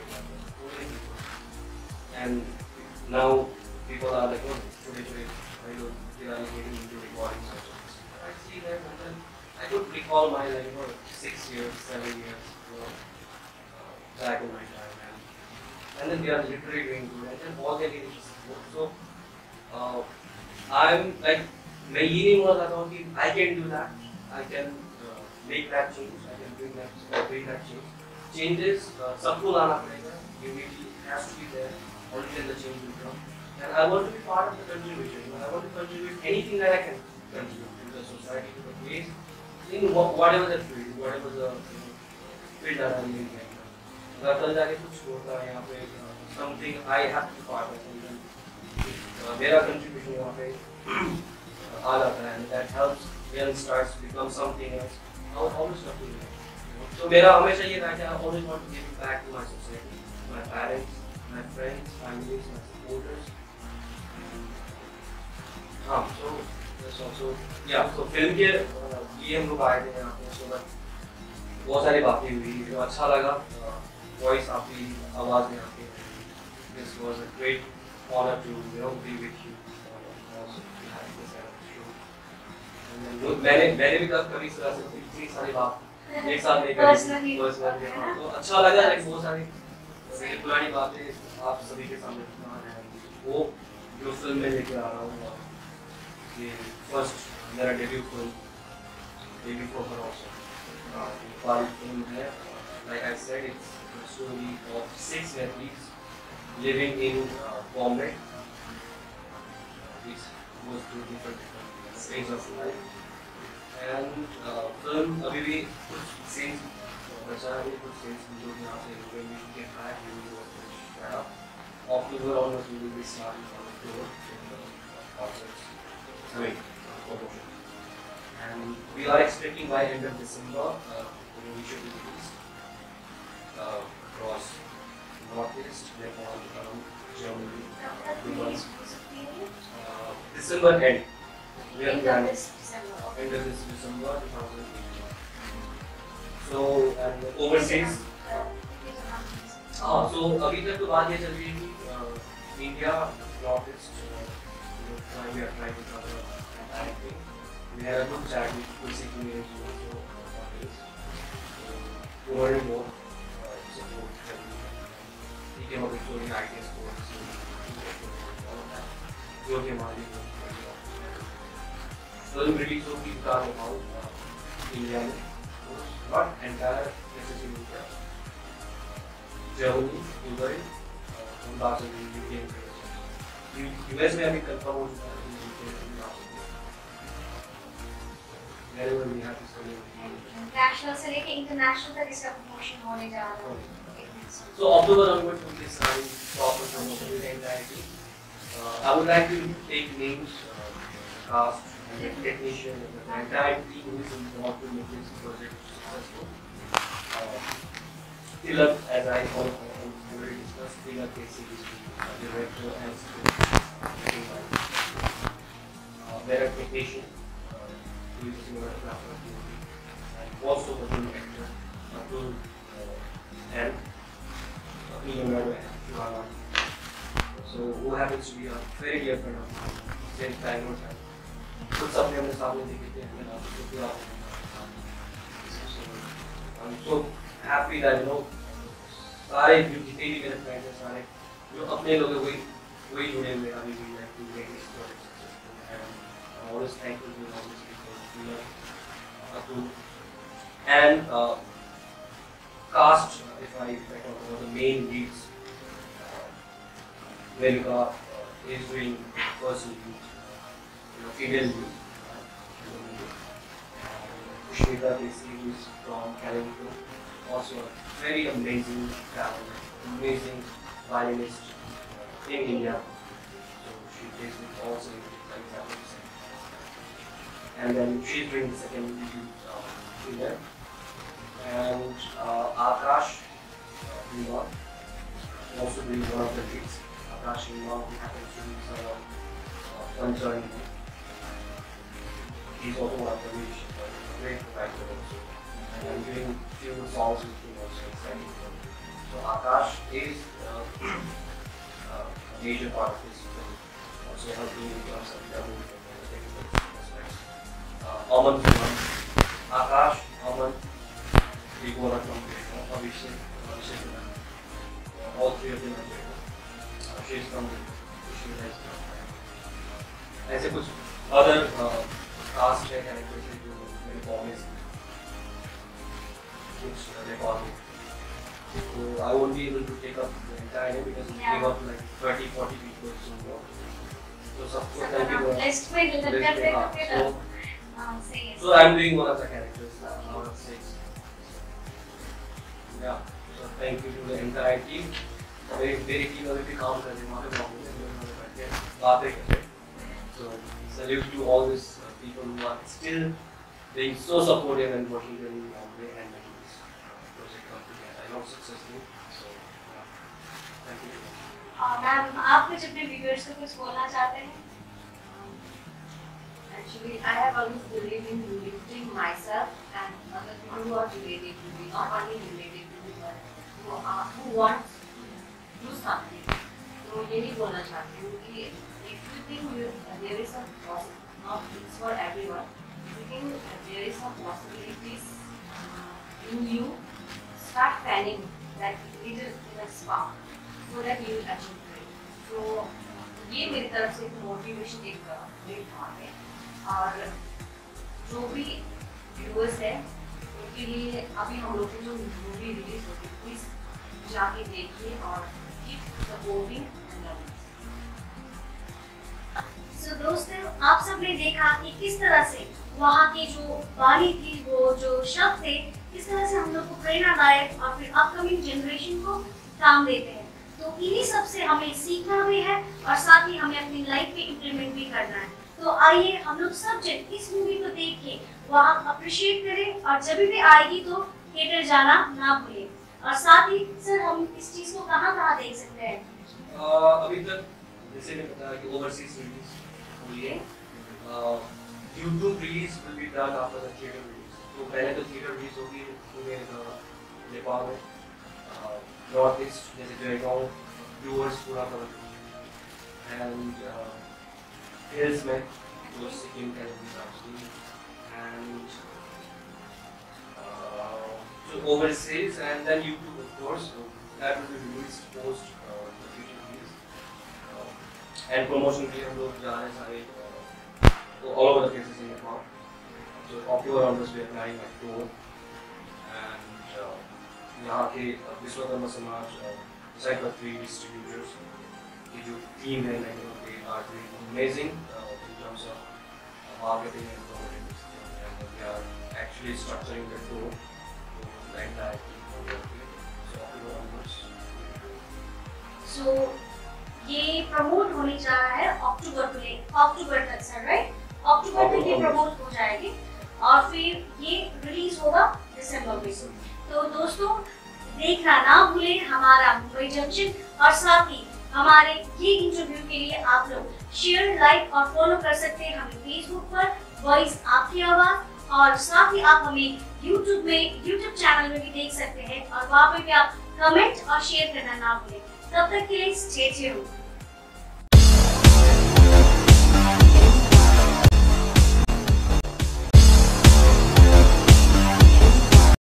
many people, and now people are like, oh, today, they are getting into recording sessions. I see them, and then I could recall my 6 years, 7 years, back in my time, and then they are literally doing good, and then all they need is support. So I'm like, मैं ये नहीं बोलना चाहता हूँ कि I can do that, I can make that change, I can bring that change. Changes सबको लाना पड़ेगा, unity has to be there, only then the change will come. And I want to be part of the contribution. I want to contribute anything that I can contribute to the society, to the place, in whatever the field, whatever the field that I'm in right now. अगर कल जाके कुछ होता है यहाँ पे something I have to be part of, and मेरा contribution यहाँ पे आ जाता है, and that helps young stars become something else. I will always love to do that. So मेरा हमेशा ये था कि I always want to give back to my society, my parents, my friends, families, my supporters. हाँ, so that's also yeah. So film के लिए हम लोग आए थे यहाँ पे, so बहुत सारी बातें हुई, तो अच्छा लगा, voice आपकी आवाज़ में आके, this was a great honor to be with you. मैंने भी कभी इस तरह से इतनी सारी बात एक साथ नहीं करी पर्सनली, तो अच्छा लगा लाइक बहुत सारी मेरी पुरानी बातें आप सभी के सामने सुना रहे हैं, वो जो फिल्म में लेके आ रहा हूँ, ये फर्स्ट मेरा डेब्यू फॉर हर ऑल्सो वाली फिल्म है। Like I said, it's the story of 6 nephews living in Bombay, which goes through different stages of life, and film अभी भी कुछ scenes बचा है, कुछ scenes जो यहाँ से when we get back we will finish that up. October onwards we will be starting on the tour in the concerts, promotion, and we are expecting by end of December we should be released across Northeast, Nepal, Germany, December end. We are planning end of this December 2018. So and overseas. हाँ, so अभी तक तो बात ये चल रही है कि India, Northeast, we are trying to cover everything. We have a good chat with Tulsi community also on this. So more and more support. He came up with so many ideas for us. All of that. जो कि हमारी film release होगी India में, not entire necessarily India, Germany, Dubai, and बात हो रही है UK US में अभी confirm हो चुका है, wherever we have to study national से लेके इंटरनेशनल तक इसका प्रमोशन होने जा रहा है। So October onwards will be starting proper promotion with the entirety. I would like to take names, cast, and the technician, and the entire team who is involved to make this project successful. Tilak, as I already discussed, Tilak is the director and script. Better technician, who is a cinematographer, and also the film actor, Atul, and Leonardo and Joanna. So who happens to be a very dear friend of mine, since Bangalore time. कुछ सपने हमने सामने देखे थे, हमने आज तो पूरा So I'm so happy that सारे जो जितने भी मेरे फ्रेंड्स हैं सारे जो अपने लोग हैं वही जुड़े हुए हैं अभी भी like to make this project successful, and I'm always thankful to all these people, Atul, and cast. If I talk about the main leads, Venuka is doing person lead, female lead. Pushmita Desi, who is from Calington, also a very amazing talent, amazing violinist in India. So she plays with all celebrities like that. And then she's doing the second lead in there. And Akash Nima, also doing one of the leads. Akash Nima, who happens to be someone concerning me. He's also one of the musicians, a great writer also. And I'm doing few songs with him also, exciting for me. So Akash is a major part of this film, also helping me in terms of double technical aspects. Aman Kumar, Akash, Aman, we go on from Abhishek, all three of them are there. She's from she has ऐसे कुछ other cast है characters हैं जो मेरे promise कुछ record में. So I won't be able to take up the entire day because it came up like 30-40 people. So सबको thank you. List में लग करते हैं So I'm doing one of the characters out of 6. Yeah. So thank you to the entire team. मेरी team अभी भी काम कर रही है, वहाँ पे बैठ के बातें कर रहे हैं. So salute to all these people who are still being so supportive and working really hard and making this project come together. I know successfully. So thank you. Ma'am आप कुछ अपने व्यूअर्स को कुछ बोलना चाहते हैं? Actually, I have always believed in lifting myself and other people who are related to me, not only related to me, but who want to do something. So, ये नहीं बोलना चाहती हूँ कि if you think there is some possibility, not it's for everyone, if you think there is some possibilities in you, start fanning that little spark so that you will achieve it. So, ये मेरी तरफ से एक motivation एक platform है. और जो भी व्यूअर्स हैं उनके लिए अभी हम लोग की जो मूवी रिलीज होगी प्लीज जाके देखिए और कीप सपोर्टिंग. सो दोस्तों आप सबने देखा कि किस तरह से वहाँ की जो वाणी थी, वो जो शब्द थे, किस तरह से हम लोग को प्रेरणादायक और फिर अपकमिंग जनरेशन को काम देते हैं. तो इन्हीं सब से हमें सीखना भी है और साथ ही हमें अपनी लाइफ में इम्प्लीमेंट भी करना है. तो आइए हम लोग सब जन इस मूवी को देख के वहाँ अप्रिशिएट करें और जब भी आएगी तो थिएटर जाना ना भूलें. और साथ ही सर हम इस चीज को कहाँ देख सकते हैं? अभी तक जैसे मैंने बताया कि ओवरसीज रिलीज हुई है. YouTube release will be done after the theatre release. तो पहले तो थिएटर रिलीज होगी पूरे नेपाल में, नॉर्थ ईस्ट जैसे जयगांव व्यूअर्स पूरा कवर एंड hills में जो Sikkim California and so overseas and then YouTube of course. So that will be released post the future release and promotion के हम लोग जा रहे हैं सारे all over the places in Nepal. So October onwards we are planning a tour and यहाँ के विश्वकर्मा समाज साइड 3 distributors की जो team है they are doing amazing in terms of marketing and promoting this thing, and we are actually structuring the tour to the entire team. So October onwards. So ये promote होने जा रहा है अक्टूबर तक sir, right? अक्टूबर तक ये promote हो जाएगी और फिर ये रिलीज होगा दिसंबर में. तो दोस्तों देखना ना भूलें हमारा मुंबई जंक्शन और साथ ही हमारे ये इंटरव्यू के लिए आप लोग शेयर, लाइक और फॉलो कर सकते हैं हमें फेसबुक पर वॉइस आपकी आवाज और साथ ही आप हमें यूट्यूब चैनल में भी देख सकते हैं और वहाँ पे भी आप कमेंट और शेयर करना ना भूलें। तब तक के लिए स्टे ट्यून्ड।